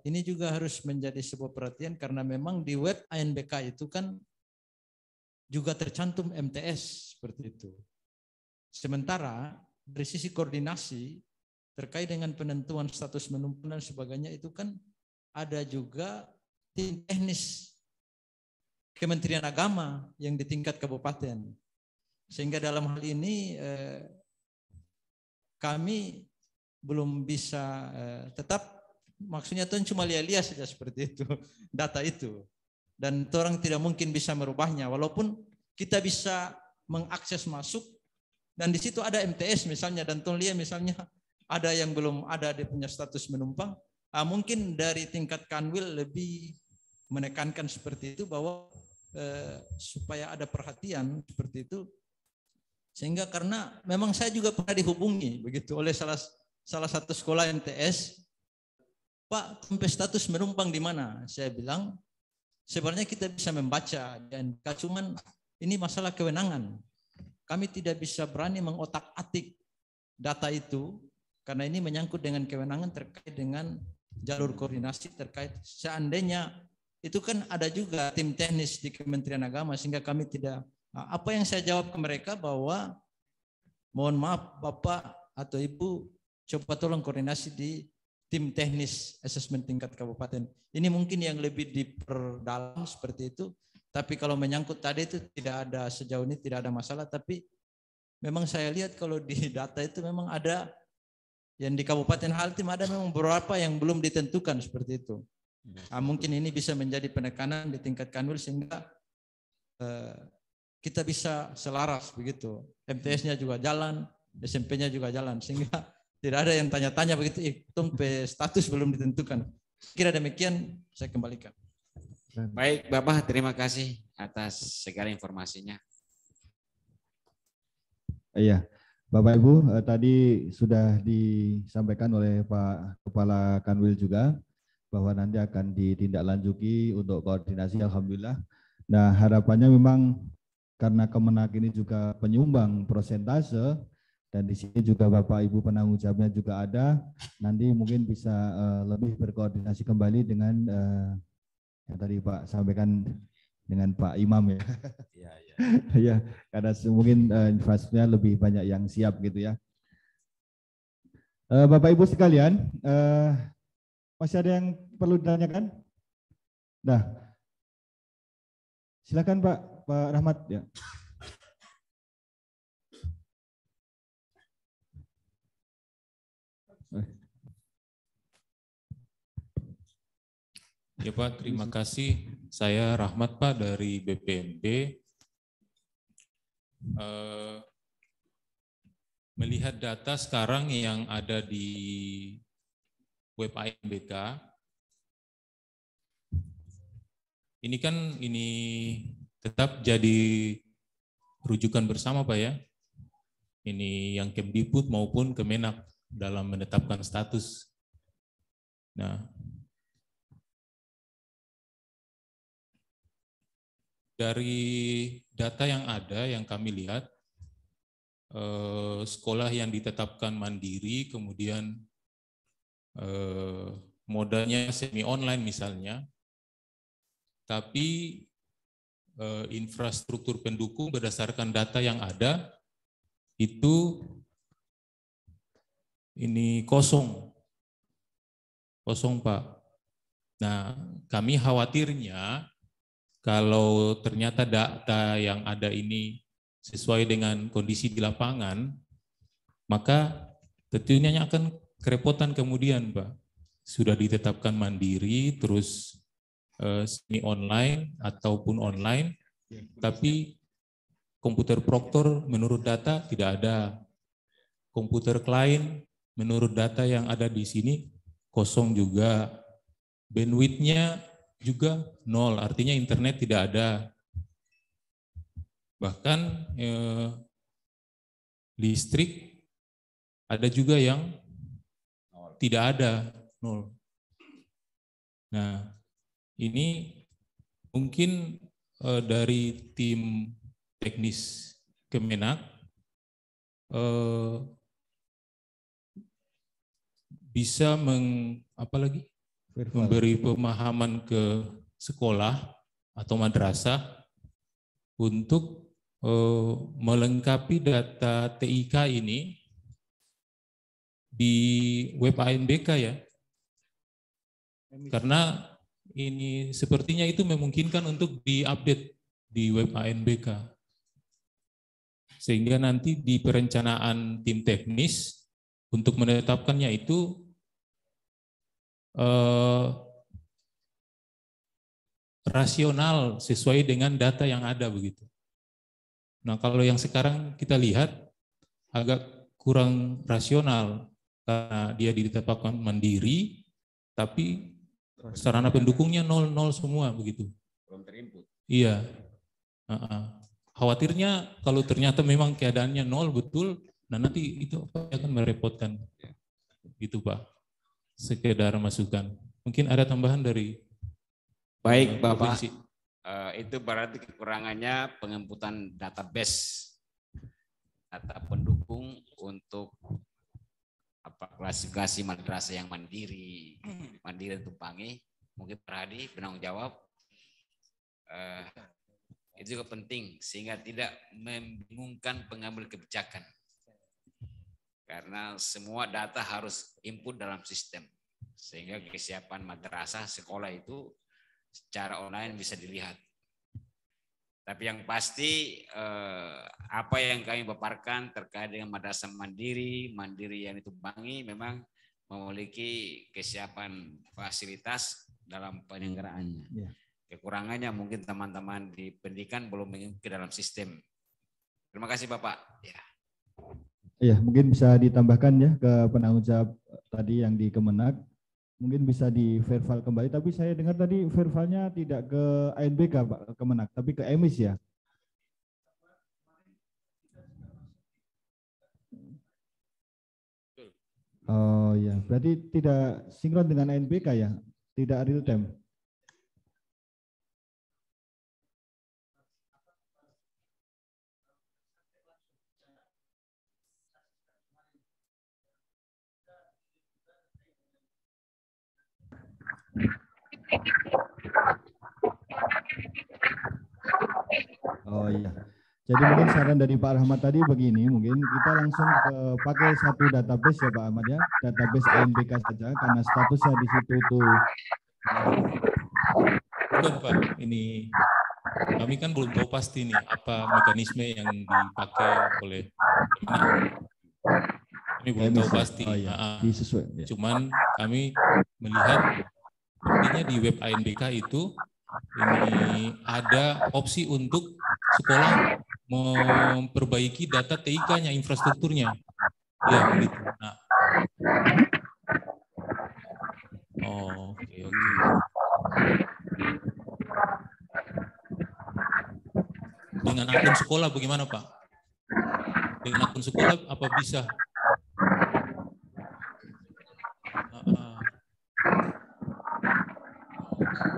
ini juga harus menjadi sebuah perhatian karena memang di web ANBK itu kan juga tercantum MTS seperti itu. Sementara dari sisi koordinasi terkait dengan penentuan status menumpang dan sebagainya itu kan ada juga tim teknis Kementerian Agama yang di tingkat kabupaten. Sehingga dalam hal ini kami belum bisa tetap maksudnya itu cuma lihat-lihat saja seperti itu data itu. Dan orang tidak mungkin bisa merubahnya walaupun kita bisa mengakses masuk dan di situ ada MTS misalnya dan lihat misalnya ada yang belum ada dia punya status menumpang. Mungkin dari tingkat Kanwil lebih menekankan seperti itu bahwa supaya ada perhatian seperti itu. Sehingga karena memang saya juga pernah dihubungi begitu oleh salah satu sekolah MTS, Pak, sampai status menumpang di mana? Saya bilang sebenarnya kita bisa membaca dan cuman ini masalah kewenangan. Kami tidak bisa berani mengotak-atik data itu karena ini menyangkut dengan kewenangan terkait dengan jalur koordinasi terkait seandainya itu kan ada juga tim teknis di Kementerian Agama sehingga kami tidak. Apa yang saya jawab ke mereka bahwa mohon maaf Bapak atau Ibu coba tolong koordinasi di tim teknis asesmen tingkat kabupaten. Ini mungkin yang lebih diperdalam seperti itu. Tapi kalau menyangkut tadi itu tidak ada sejauh ini tidak ada masalah. Tapi memang saya lihat kalau di data itu memang ada yang di Kabupaten Haltim ada memang beberapa yang belum ditentukan seperti itu. Mungkin ini bisa menjadi penekanan di tingkat Kanwil sehingga kita bisa selaras begitu. MTS-nya juga jalan, SMP-nya juga jalan sehingga tidak ada yang tanya-tanya begitu, status belum ditentukan. Kira demikian saya kembalikan. Baik Bapak, terima kasih atas segala informasinya. Iya, Bapak Ibu, tadi sudah disampaikan oleh Pak Kepala Kanwil juga bahwa nanti akan ditindaklanjuti untuk koordinasi, alhamdulillah. Nah, harapannya memang karena Kemenak ini juga penyumbang persentase dan di sini juga Bapak Ibu penanggung jawabnya juga ada, nanti mungkin bisa lebih berkoordinasi kembali dengan yang tadi Pak sampaikan dengan Pak Imam ya. Iya, iya. Ya, karena mungkin infrastrukturnya lebih banyak yang siap gitu ya. Bapak Ibu sekalian, masih ada yang perlu ditanyakan? Nah, silakan Pak Rahmat ya. Ya Pak, terima kasih. Saya Rahmat Pak dari BPMB. Melihat data sekarang yang ada di web ANBK, ini kan tetap jadi rujukan bersama Pak ya. Ini yang Kemdikbud maupun Kemenak dalam menetapkan status. Nah, dari data yang ada yang kami lihat, sekolah yang ditetapkan mandiri, kemudian modalnya semi online misalnya, tapi infrastruktur pendukung berdasarkan data yang ada itu ini kosong Pak. Nah, kami khawatirnya kalau ternyata data yang ada ini sesuai dengan kondisi di lapangan, maka tentunya akan kerepotan kemudian, Pak. Sudah ditetapkan mandiri, terus semi online ataupun online, tapi komputer proktor menurut data tidak ada. Komputer klien menurut data yang ada di sini kosong juga. Bandwidth-nya juga nol, artinya internet tidak ada. Bahkan listrik ada juga yang tidak ada, nol. Nah, ini mungkin dari tim teknis Kemenak bisa memberi pemahaman ke sekolah atau madrasah untuk melengkapi data TIK ini di web ANBK ya. Karena ini sepertinya itu memungkinkan untuk diupdate di web ANBK. Sehingga nanti di perencanaan tim teknis untuk menetapkannya itu rasional sesuai dengan data yang ada begitu. Nah, kalau yang sekarang kita lihat agak kurang rasional karena dia ditetapkan mandiri, tapi sarana pendukungnya nol semua begitu. Belum terinput. Iya. Khawatirnya kalau ternyata memang keadaannya nol betul, nah nanti itu akan merepotkan. Gitu Pak. Sekedar masukan. Mungkin ada tambahan dari Baik Bapak. Itu berarti kekurangannya penginputan database data pendukung untuk klasifikasi madrasah yang mandiri tumpangi. Mungkin Pak Hadi penanggung jawab. Itu juga penting sehingga tidak membingungkan pengambil kebijakan. Karena semua data harus input dalam sistem sehingga kesiapan madrasah sekolah itu secara online bisa dilihat. Tapi yang pasti apa yang kami paparkan terkait dengan madrasah mandiri yang ditumpangi memang memiliki kesiapan fasilitas dalam penyelenggaraannya. Yeah. Kekurangannya mungkin teman-teman di pendidikan belum mengikuti dalam sistem. Terima kasih Bapak. Ya. Iya, mungkin bisa ditambahkan ya ke penanggung jawab tadi yang di Kemenak. Mungkin bisa di verval kembali, tapi saya dengar tadi vervalnya tidak ke ANBK Pak Kemenak, tapi ke EMIS ya. Oh ya, berarti tidak sinkron dengan ANBK ya, tidak real time. Oh iya. Jadi mungkin saran dari Pak Rahmat tadi begini, mungkin kita langsung pakai satu database ya Pak Ahmad ya, database ANBK saja karena statusnya di situ tuh. Bukan Pak, ini kami kan belum tahu pasti nih apa mekanisme yang dipakai oleh kami belum tahu pasti. Oh, iya. Disesuai, ya. Cuman kami melihat artinya di web ANBK itu ini ada opsi untuk sekolah memperbaiki data TIK-nya, infrastrukturnya. Ya, begitu. Nah. Oh, oke. Dengan akun sekolah bagaimana, Pak? Dengan akun sekolah apa bisa?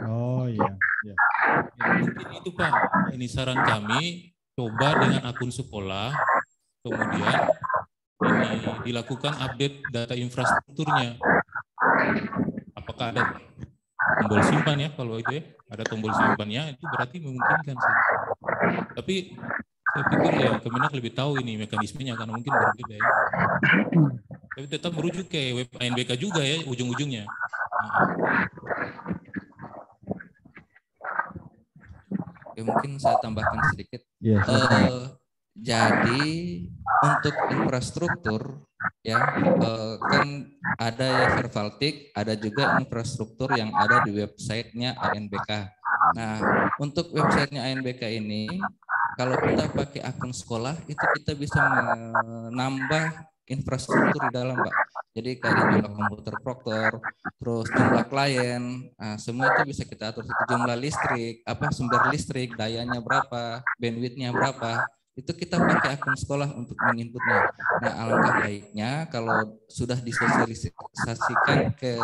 Oh iya. Ya. Mungkin itu Pak, ini saran kami, coba dengan akun sekolah, kemudian ini dilakukan update data infrastrukturnya. Apakah ada tombol simpan ya, kalau itu ya, ada tombol simpannya, itu berarti memungkinkan sih. Tapi saya pikir ya Kemenak lebih tahu ini mekanismenya, karena mungkin berbeda ya. Tapi tetap merujuk ke web ANBK juga ya, ujung-ujungnya. Oke, mungkin saya tambahkan sedikit. Yes. Jadi untuk infrastruktur ya kan ada ya Vervaltik, ada juga infrastruktur yang ada di websitenya ANBK. Nah untuk websitenya ANBK ini kalau kita pakai akun sekolah itu kita bisa menambah infrastruktur di dalam Pak. Jadi kayak jumlah komputer proktor, terus jumlah klien, semua itu bisa kita atur. Jumlah listrik, sumber listrik, dayanya berapa, bandwidthnya berapa, itu kita pakai akun sekolah untuk menginputnya. Nah alangkah baiknya kalau sudah disosialisasikan ke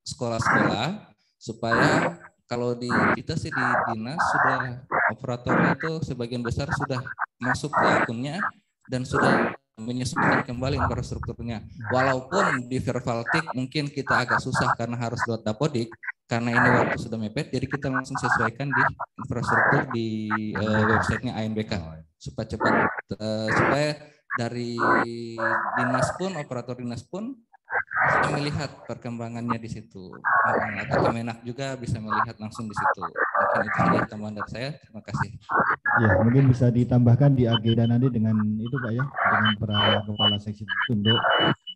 sekolah-sekolah supaya kalau di kita sih di dinas sudah operatornya itu sebagian besar sudah masuk ke akunnya dan sudah menyesuaikan kembali infrastrukturnya. Walaupun di Vervaltik mungkin kita agak susah karena harus lewat Dapodik, karena ini waktu sudah mepet, jadi kita langsung sesuaikan di infrastruktur di websitenya ANBK supaya cepat, supaya dari dinas pun, operator dinas pun bisa melihat perkembangannya di situ. Atau Kemenak juga bisa melihat langsung di situ. Mungkin itu saja tambahan dari saya. Terima kasih. Ya, mungkin bisa ditambahkan di agenda nanti dengan itu Pak ya, dengan para kepala seksi tunduk.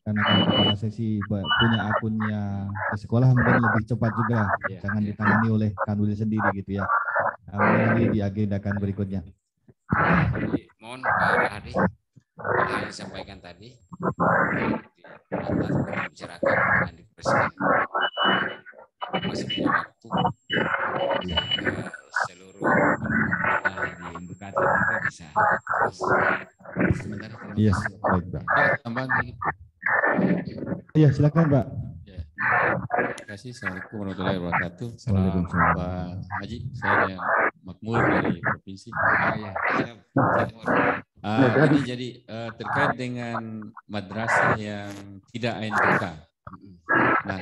Karena kalau kepala seksi punya akunnya ke sekolah mungkin lebih cepat juga. Jangan ditangani oleh Kanwil sendiri gitu ya. Nanti diagendakan berikutnya. Jadi, mohon Pak Hadi yang disampaikan tadi dibicarakan di Presiden. Masih punya waktu seluruh di indikator juga bisa. Sebentar. Iya, baik Pak. Tambahan sedikit. Iya, silakan Pak. Ya. Terima kasih. Assalamualaikum warahmatullahi wabarakatuh. Salam Pak Haji. Saya Makmur dari provinsi. Ini jadi terkait dengan madrasah yang tidak ANBK. Nah,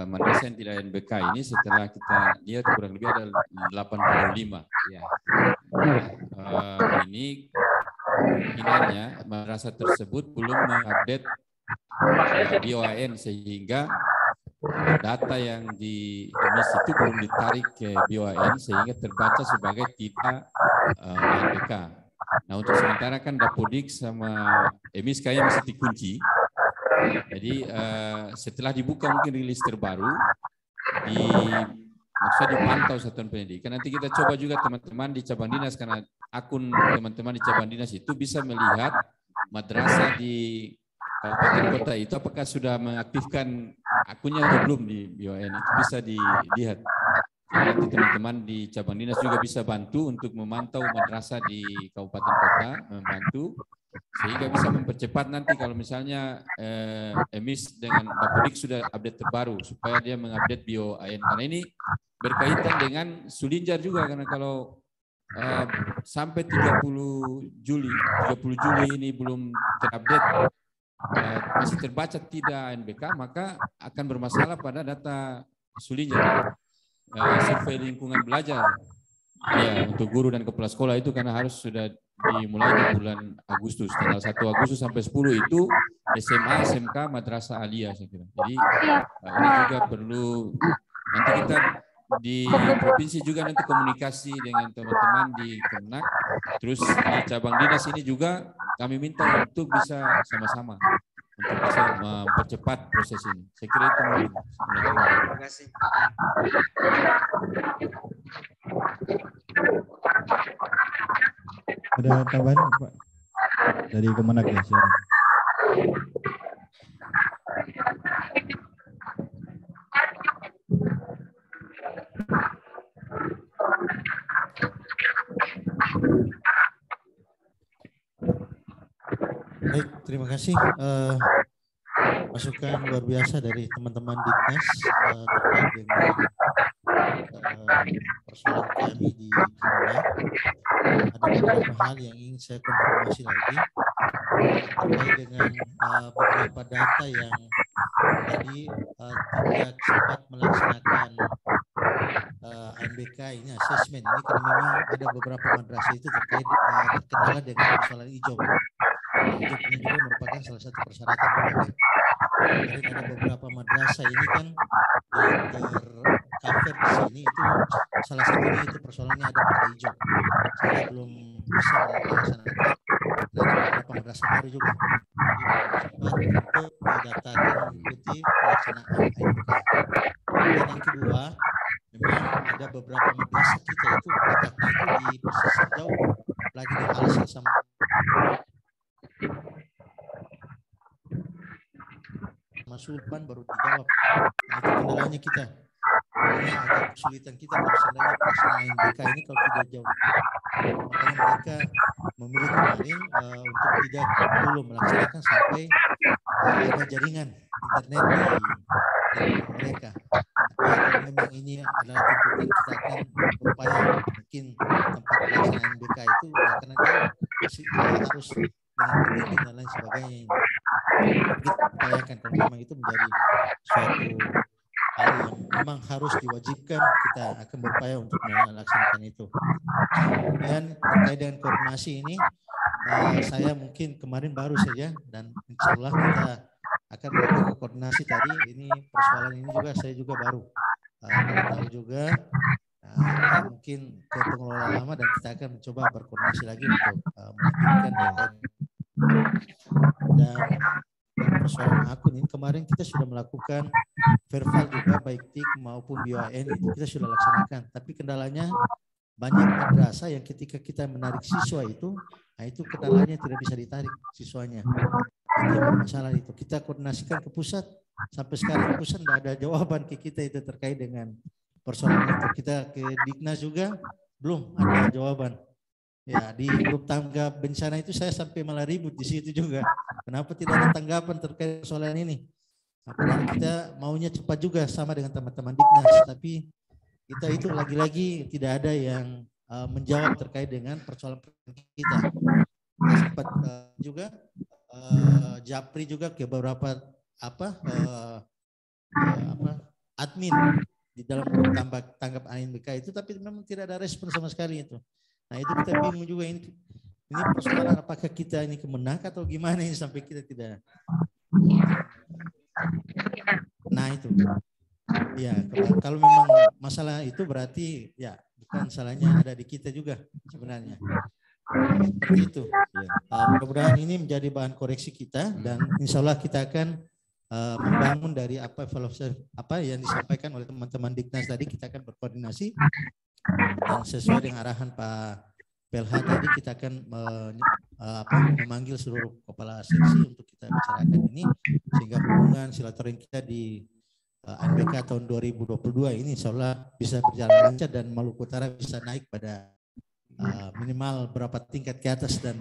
madrasah yang tidak ANBK ini setelah kita lihat kurang lebih ada 85. Ya. Ini kemungkinannya madrasah tersebut belum mengupdate BOAN sehingga data yang di emisi itu belum ditarik ke BOAN sehingga terbaca sebagai tidak ANBK. Nah untuk sementara kan Dapodik sama emis kayaknya masih dikunci. Jadi setelah dibuka mungkin rilis terbaru maksudnya dipantau satuan pendidikan. Nanti kita coba juga teman-teman di cabang dinas karena akun teman-teman di cabang dinas itu bisa melihat madrasah di kabupaten kota itu apakah sudah mengaktifkan akunnya atau belum di BON, itu bisa dilihat. Nanti teman-teman di cabang dinas juga bisa bantu untuk memantau madrasah di kabupaten kota, membantu Sehingga bisa mempercepat nanti kalau misalnya Emis dengan Bapodik sudah update terbaru supaya dia mengupdate BioAN, karena ini berkaitan dengan Sulinjar juga, karena kalau sampai 30 Juli ini belum terupdate, masih terbaca tidak ANBK, maka akan bermasalah pada data Sulinjar, survei lingkungan belajar ya untuk guru dan kepala sekolah itu, karena harus sudah dimulai di bulan Agustus, tanggal 1 Agustus sampai 10 itu SMA, SMK, Madrasah Aliyah saya kira. Jadi ini juga perlu nanti kita di provinsi juga nanti komunikasi dengan teman-teman di Kemenak, terus di cabang dinas ini juga kami minta untuk bisa sama-sama untuk bisa mempercepat proses ini. Saya kira itu mungkin. Terima kasih. Ada tambahan Pak dari Kemenak ya? Silakan. Baik, terima kasih. Masukan luar biasa dari teman-teman Dignas terkait dengan persoalan kami di Kemenak. Ada beberapa hal yang ingin saya konfirmasi lagi terkait dengan beberapa data yang tadi tidak sempat melaksanakan ANBK ini, asesmen ini, karena memang ada beberapa madrasah itu terkait terkendala dengan persoalan hijau. Hijau ini juga merupakan salah satu persyaratan UMR. Jadi ada beberapa madrasah ini kan yang tercover di sini itu salah satunya itu persoalannya ada pada hijau. Saya belum bisa melaksanakan. Dan ada beberapa madrasah baru juga. Jadi untuk didatakan mengikuti pelaksanaan ANBK. Dan yang kedua, memang ada beberapa madrasah kita itu letaknya itu di posisi jauh, lagi di Alsa sama Sulpan baru dijawab. Nah, itu kendalanya kita. Ini agak kesulitan kita kalau seandainya pelaksanaan ANBK ini kalau tidak jauh. Makanya mereka memilih kemarin untuk tidak dulu melaksanakan sampai ada jaringan internet di mereka. Tapi kalau memang ini adalah tuntutan, kita akan berupaya mungkin tempat pelaksanaan ANBK itu ya karena jauh harus dengan pendidikan dan lain sebagainya. Kita upayakan kalau memang itu menjadi suatu hal yang memang harus diwajibkan, kita akan berupaya untuk melaksanakan itu. Dan terkait dengan koordinasi ini, saya mungkin kemarin baru saja dan insya Allah kita akan melakukan koordinasi tadi. Ini persoalan ini juga saya juga baru tahu juga. Mungkin ke pengelola lama dan kita akan mencoba berkoordinasi lagi untuk melanjutkan dan persoalan akun ini kemarin kita sudah melakukan verbal juga baik TIK maupun BioAN itu kita sudah laksanakan, tapi kendalanya banyak madrasah yang ketika kita menarik siswa itu, nah itu kendalanya tidak bisa ditarik siswanya. Itu yang masalah itu. Kita koordinasikan ke pusat, sampai sekarang pusat tidak ada jawaban ke kita itu terkait dengan persoalan itu. Kita ke Dignas juga belum ada jawaban. Ya, di grup tanggap bencana itu saya sampai malah ribut di situ juga. Kenapa tidak ada tanggapan terkait persoalan ini? Padahal kita maunya cepat juga sama dengan teman-teman Dignas, tapi kita itu lagi-lagi tidak ada yang menjawab terkait dengan persoalan kita. Kita sempat juga japri juga ke beberapa admin di dalam grup tanggap ANBK itu, tapi memang tidak ada respon sama sekali itu. Nah itu kita bingung juga ini persoalan apakah kita ini Kemenak atau gimana ini sampai kita tidak. Nah itu. Ya kalau memang masalah itu berarti ya bukan salahnya ada di kita juga sebenarnya. Seperti itu. Mudah-mudahan ini menjadi bahan koreksi kita dan insya Allah kita akan membangun dari apa yang disampaikan oleh teman-teman Dignas tadi, kita akan berkoordinasi dan sesuai dengan arahan Pak PLH tadi kita akan memanggil seluruh kepala seksi untuk kita bicarakan ini sehingga hubungan silaturahmi kita di ANBK tahun 2022 ini insya Allah bisa berjalan lancar dan Maluku Utara bisa naik pada minimal berapa tingkat ke atas dan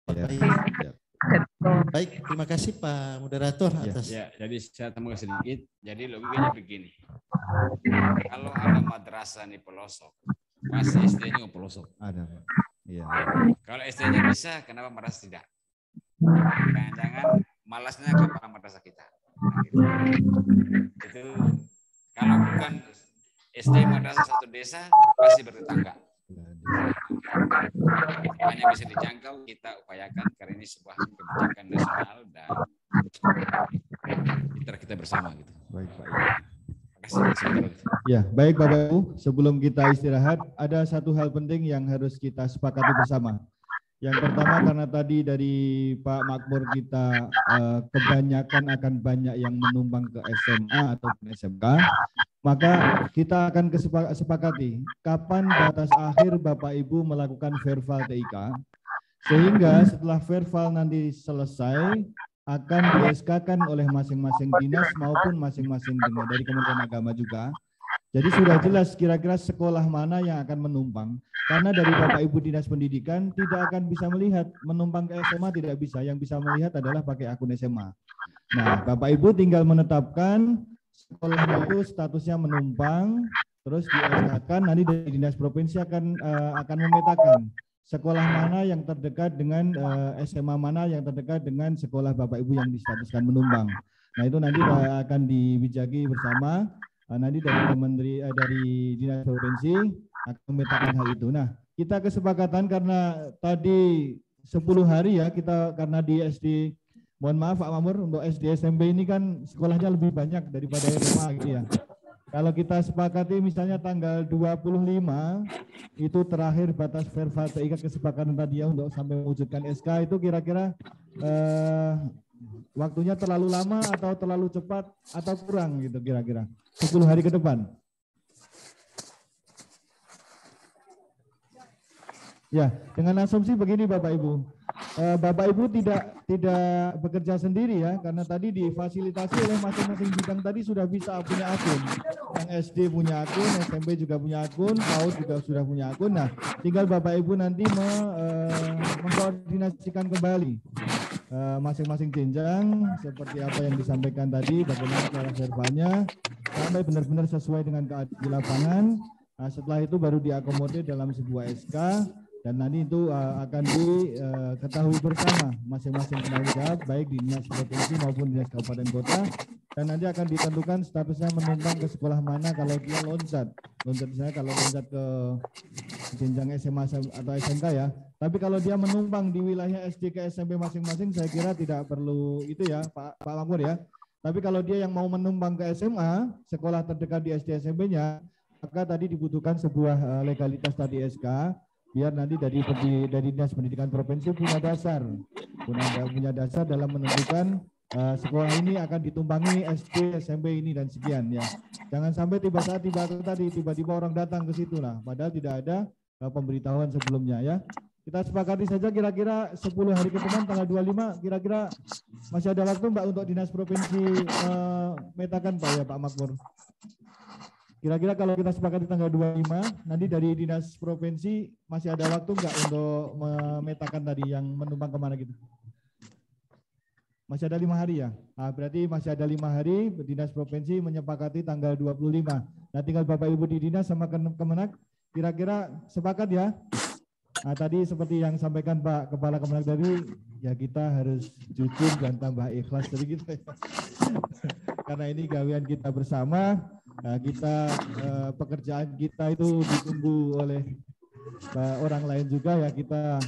Baik. Ya. Baik, terima kasih Pak Moderator atas. Ya, jadi saya tambah sedikit. Jadi logikanya begini. Kalau ada madrasah di pelosok, pasti SD-nya ke pelosok. Ada, Pak. Iya. Kalau SD-nya bisa, kenapa madrasah tidak? Jangan-jangan malasnya kepala madrasah kita. Itu kalau bukan SD madrasah satu desa, pasti bertetangga. Hanya bisa dijangkau, kita upayakan karena ini sebuah kebijakan nasional dan kita bersama gitu. Baik, Pak. Terima kasih. Ya, baik Bapak Ibu, sebelum kita istirahat, ada satu hal penting yang harus kita sepakati bersama. Yang pertama karena tadi dari Pak Makmur kita kebanyakan akan banyak yang menumpang ke SMA ataupun SMK, maka kita akan sepakati kapan batas akhir Bapak Ibu melakukan verbal TIK, sehingga setelah verbal nanti selesai akan di-SK-kan oleh masing-masing dinas maupun masing-masing dari Kementerian Agama juga. Jadi sudah jelas kira-kira sekolah mana yang akan menumpang. Karena dari Bapak Ibu Dinas Pendidikan tidak akan bisa melihat menumpang ke SMA, tidak bisa. Yang bisa melihat adalah pakai akun SMA. Nah, Bapak Ibu tinggal menetapkan sekolah itu statusnya menumpang, terus di-SK-kan, nanti dari Dinas Provinsi akan memetakan sekolah mana yang terdekat dengan SMA mana yang terdekat dengan sekolah Bapak Ibu yang distatuskan menumpang. Nah, itu nanti akan dibijaki bersama. Nanti dari Dinas Provinsi akan memetakan hal itu. Nah, kita kesepakatan karena tadi 10 hari ya kita karena di SD, mohon maaf Pak Mamur, untuk SD SMP ini kan sekolahnya lebih banyak daripada SMA gitu ya. Kalau kita sepakati misalnya tanggal 25 itu terakhir batas verbal TIK kesepakatan tadi ya untuk sampai mewujudkan SK, itu kira-kira waktunya terlalu lama atau terlalu cepat atau kurang gitu kira-kira 10 hari ke depan. Ya, dengan asumsi begini Bapak Ibu. Bapak Ibu tidak bekerja sendiri ya, karena tadi difasilitasi oleh masing-masing bidang tadi sudah bisa punya akun. Yang SD punya akun, SMP juga punya akun, PAUD juga sudah punya akun. Nah, tinggal Bapak Ibu nanti mengkoordinasikan kembali masing-masing jenjang seperti apa yang disampaikan tadi, bagaimana cara verbalnya sampai benar-benar sesuai dengan keadaan di lapangan. Nah, setelah itu baru diakomodir dalam sebuah SK. Dan nanti itu akan diketahui bersama masing-masing penanggung jawab baik di dinas provinsi maupun dinas kabupaten kota, dan nanti akan ditentukan statusnya menumpang ke sekolah mana kalau dia loncat misalnya kalau loncat ke jenjang SMA atau SMK ya. Tapi kalau dia menumpang di wilayah SD ke SMP masing-masing, saya kira tidak perlu itu ya Pak Makmur ya. Tapi kalau dia yang mau menumpang ke SMA, sekolah terdekat di SD SMP-nya, maka tadi dibutuhkan sebuah legalitas tadi SK. Biar nanti dari Dinas Pendidikan Provinsi punya dasar dalam menentukan sekolah ini akan ditumpangi SD, SMP ini dan sekian ya. Jangan sampai tiba-tiba orang datang ke situ lah, padahal tidak ada pemberitahuan sebelumnya ya. Kita sepakati saja kira-kira 10 hari ke depan tanggal 25 kira-kira masih ada waktu Mbak untuk Dinas Provinsi metakan Pak ya Pak Makmur. Kira-kira kalau kita sepakati tanggal 25, nanti dari Dinas Provinsi masih ada waktu enggak untuk memetakan tadi yang menumpang kemana gitu? Masih ada 5 hari ya? Nah, berarti masih ada 5 hari Dinas Provinsi menyepakati tanggal 25. Nah, tinggal Bapak Ibu di Dinas sama Kemenak, kira-kira sepakat ya? Nah, tadi seperti yang sampaikan Pak Kepala Kemenak tadi, ya kita harus jujur dan tambah ikhlas dari kita. Karena ini gawean kita bersama. Nah, pekerjaan kita itu ditunggu oleh orang lain juga ya, kita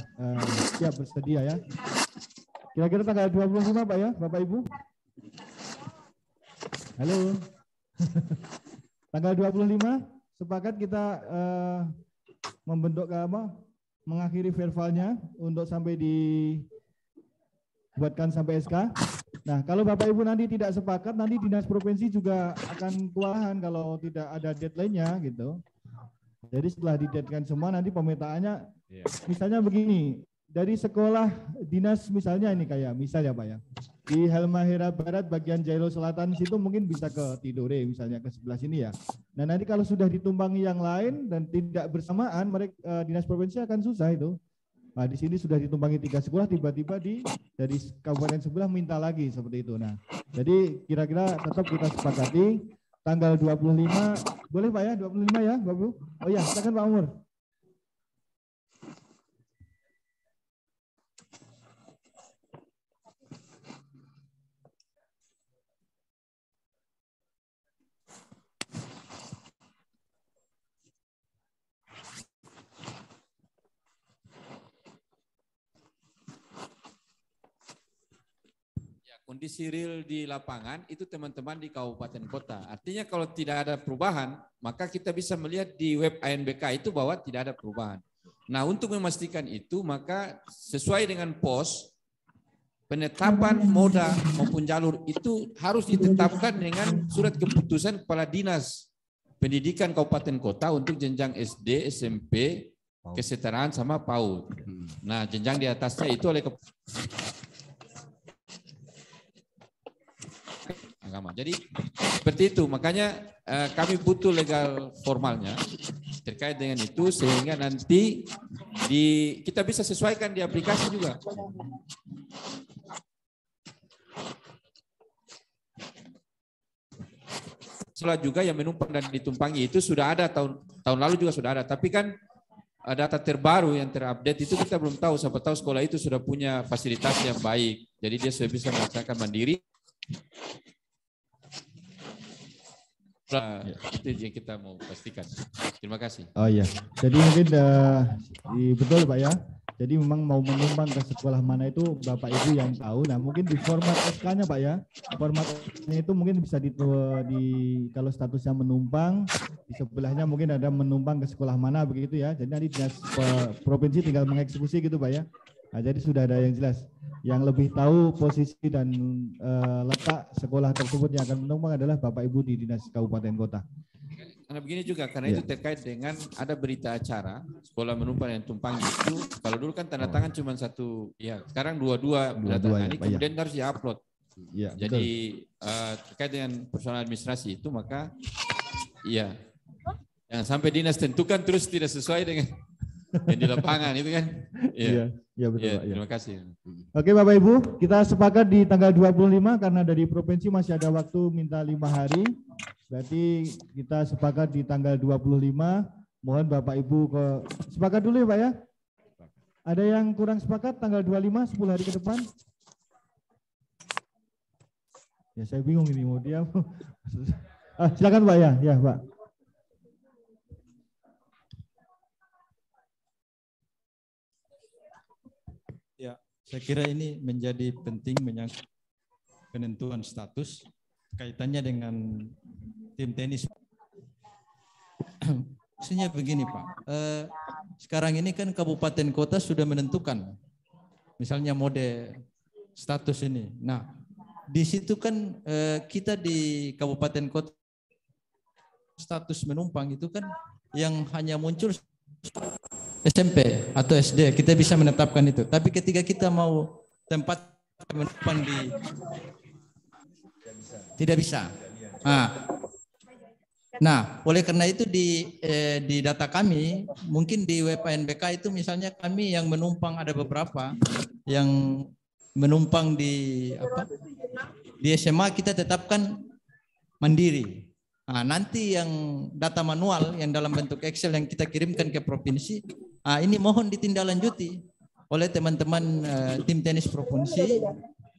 siap bersedia ya. Kira-kira tanggal 25 Pak ya, Bapak Ibu? Halo. Tanggal 25 sepakat kita membentuk mengakhiri verbalnya untuk sampai dibuatkan sampai SK. Nah, kalau Bapak Ibu nanti tidak sepakat, nanti Dinas Provinsi juga akan kewalahan kalau tidak ada deadline-nya gitu. Jadi setelah dideadline semua, nanti pemetaannya, misalnya begini, dari sekolah dinas misalnya ini kayak, misalnya Pak ya, di Halmahera Barat bagian Jailo Selatan situ mungkin bisa ke Tidore misalnya ke sebelah sini ya. Nah nanti kalau sudah ditumpangi yang lain dan tidak bersamaan, mereka Dinas Provinsi akan susah itu. Nah, di sini sudah ditumpangi 3 sekolah, tiba-tiba dari kabupaten sebelah minta lagi seperti itu. Nah, jadi kira-kira tetap kita sepakati tanggal 25, boleh Pak ya, 25 ya Bapak Ibu? Oh ya, silakan Pak Umur. Kondisi real di lapangan itu teman-teman di kabupaten kota. Artinya kalau tidak ada perubahan, maka kita bisa melihat di web ANBK itu bahwa tidak ada perubahan. Nah, untuk memastikan itu, maka sesuai dengan pos, penetapan moda maupun jalur itu harus ditetapkan dengan surat keputusan Kepala Dinas Pendidikan Kabupaten Kota untuk jenjang SD, SMP, kesetaraan sama PAUD. Nah, jenjang di atasnya itu oleh agama. Jadi seperti itu, makanya kami butuh legal formalnya terkait dengan itu sehingga nanti kita bisa sesuaikan di aplikasi juga. Setelah juga yang menumpang dan ditumpangi itu sudah ada tahun lalu juga sudah ada, tapi kan data terbaru yang terupdate itu kita belum tahu. Siapa tahu sekolah itu sudah punya fasilitas yang baik, jadi dia sudah bisa melaksanakan mandiri. Itu yang kita mau pastikan. Terima kasih. Oh iya, jadi mungkin betul Pak ya. Jadi memang mau menumpang ke sekolah mana itu Bapak Ibu yang tahu. Nah mungkin di format SK-nya Pak ya, formatnya itu mungkin bisa kalau statusnya menumpang, di sebelahnya mungkin ada menumpang ke sekolah mana begitu ya. Jadi nanti dinas provinsi tinggal mengeksekusi gitu Pak ya. Nah, jadi sudah ada yang jelas. Yang lebih tahu posisi dan letak sekolah tersebut yang akan menumpang adalah Bapak Ibu di Dinas Kabupaten Kota. Karena begini juga, karena itu terkait dengan ada berita acara sekolah menumpang yang tumpang itu. Kalau dulu kan tanda tangan cuma satu, ya sekarang dua-dua ini kemudian harus diupload. Ya, jadi terkait dengan persoalan administrasi itu, maka iya, jangan sampai dinas tentukan terus tidak sesuai dengan yang di lapangan itu kan. Iya betul ya, Pak. Ya. Terima kasih. Oke Bapak Ibu, kita sepakat di tanggal 25 karena dari provinsi masih ada waktu minta 5 hari. Berarti kita sepakat di tanggal 25. Mohon Bapak Ibu sepakat dulu ya Pak ya. Ada yang kurang sepakat tanggal 25 10 hari ke depan? Ya saya bingung ini mau dia. Silakan Pak ya. Ya Pak. Ya, saya kira ini menjadi penting menyangkut penentuan status kaitannya dengan tim tenis. Maksudnya begini Pak, sekarang ini kan kabupaten kota sudah menentukan, misalnya mode status ini. Nah, di situ kan kita di kabupaten kota status menumpang itu kan yang hanya muncul SMP atau SD, kita bisa menetapkan itu. Tapi ketika kita mau tempat menumpang tidak bisa. Nah, oleh karena itu di data kami, mungkin di web ANBK itu misalnya kami yang menumpang ada beberapa yang menumpang di SMA kita tetapkan mandiri. Nah, nanti yang data manual yang dalam bentuk Excel yang kita kirimkan ke provinsi, ini mohon ditindaklanjuti oleh teman-teman tim tenis provinsi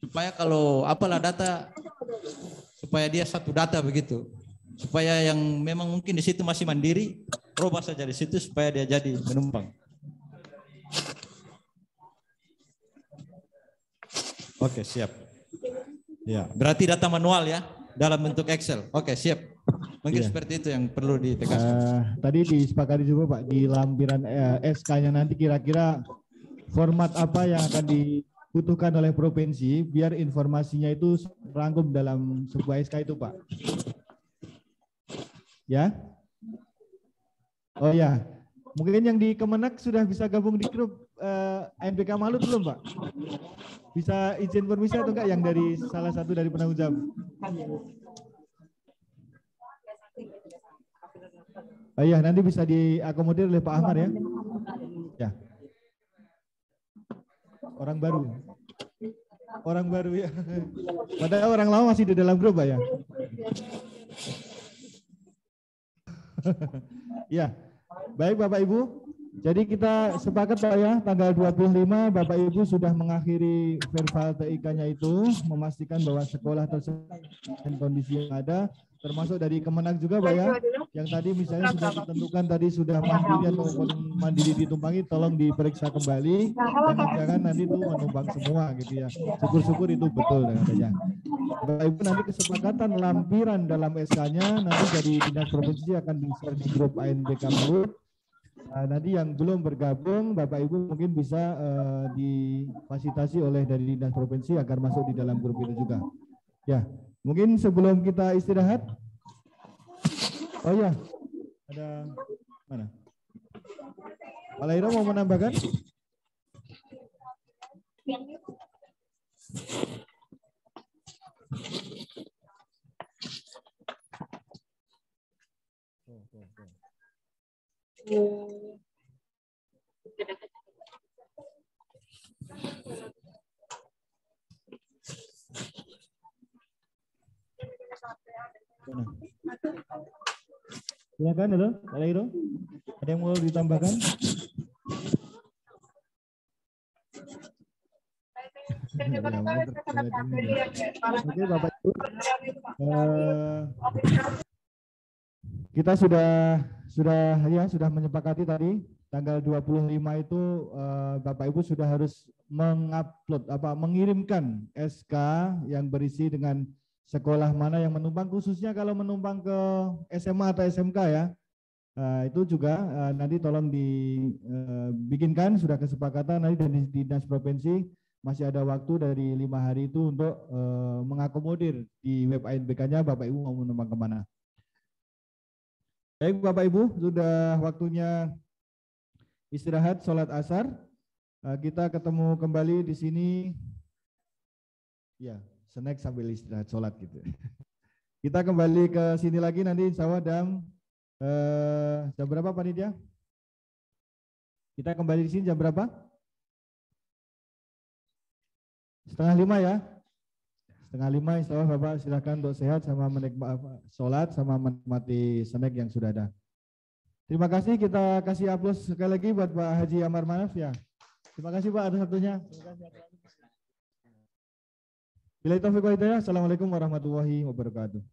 supaya kalau apalah data supaya dia satu data begitu. Supaya yang memang mungkin di situ masih mandiri, robah saja di situ supaya dia jadi menumpang. Oke, siap. Ya, berarti data manual ya dalam bentuk Excel. Oke, siap. Mungkin seperti itu yang perlu ditegaskan. Tadi disepakati juga Pak di lampiran SK-nya nanti kira-kira format apa yang akan dibutuhkan oleh provinsi biar informasinya itu rangkum dalam sebuah SK itu Pak. Ya. Oh ya. Mungkin yang di Kemenak sudah bisa gabung di grup ANBK Malut belum Pak? Bisa izin permisi atau enggak yang dari salah satu dari penanggung jawab? Oh iya, nanti bisa diakomodir oleh Pak Ahmad ya. Ya. Orang baru. Orang baru ya. Padahal orang lama masih di dalam grup Pak ya. Ya, baik Bapak Ibu. Jadi kita sepakat Pak ya, tanggal 25 Bapak Ibu sudah mengakhiri verbal TIK-nya itu, memastikan bahwa sekolah tersebut dan kondisi yang ada, termasuk dari Kemenag juga Pak ya, yang tadi misalnya sudah ditentukan tadi sudah mandiri atau mandiri ditumpangi, tolong diperiksa kembali, jangan-jangan nanti itu menumpang semua gitu ya. Syukur-syukur itu betul dengan adanya. Bapak Ibu nanti kesepakatan lampiran dalam SK-nya nanti dari Dinas Provinsi akan di-share di grup ANBK Mulut. Nanti yang belum bergabung, Bapak Ibu mungkin bisa difasilitasi oleh dari Dinas Provinsi agar masuk di dalam grup itu juga. Ya, mungkin sebelum kita istirahat. Oh ya, ada mana? Pak Lairo mau menambahkan? Silakan halo, Pak Lairo. Ada yang mau ditambahkan? Oke Bapak Ibu. Kita sudah menyepakati tadi tanggal 25 itu Bapak Ibu sudah harus mengirimkan SK yang berisi dengan sekolah mana yang menumpang, khususnya kalau menumpang ke SMA atau SMK ya. Itu juga nanti tolong dibikinkan, sudah kesepakatan nanti dari Dinas Provinsi masih ada waktu dari 5 hari itu untuk mengakomodir di web ANBK-nya Bapak Ibu mau menumpang kemana. Baik Bapak Ibu, sudah waktunya istirahat sholat asar. Kita ketemu kembali di sini. Ya, snack sambil istirahat sholat gitu. Kita kembali ke sini lagi nanti insya Allah jam berapa panitia? Kita kembali di sini jam berapa? 4:30 ya. 4:30 insya Allah Bapak silakan untuk sehat sama menikmati sholat sama menikmati snack yang sudah ada. Terima kasih, kita kasih aplaus sekali lagi buat Pak Haji Amar Manaf ya. Terima kasih Pak atas waktunya. Bila taufiq wal hidayah. Assalamualaikum warahmatullahi wabarakatuh.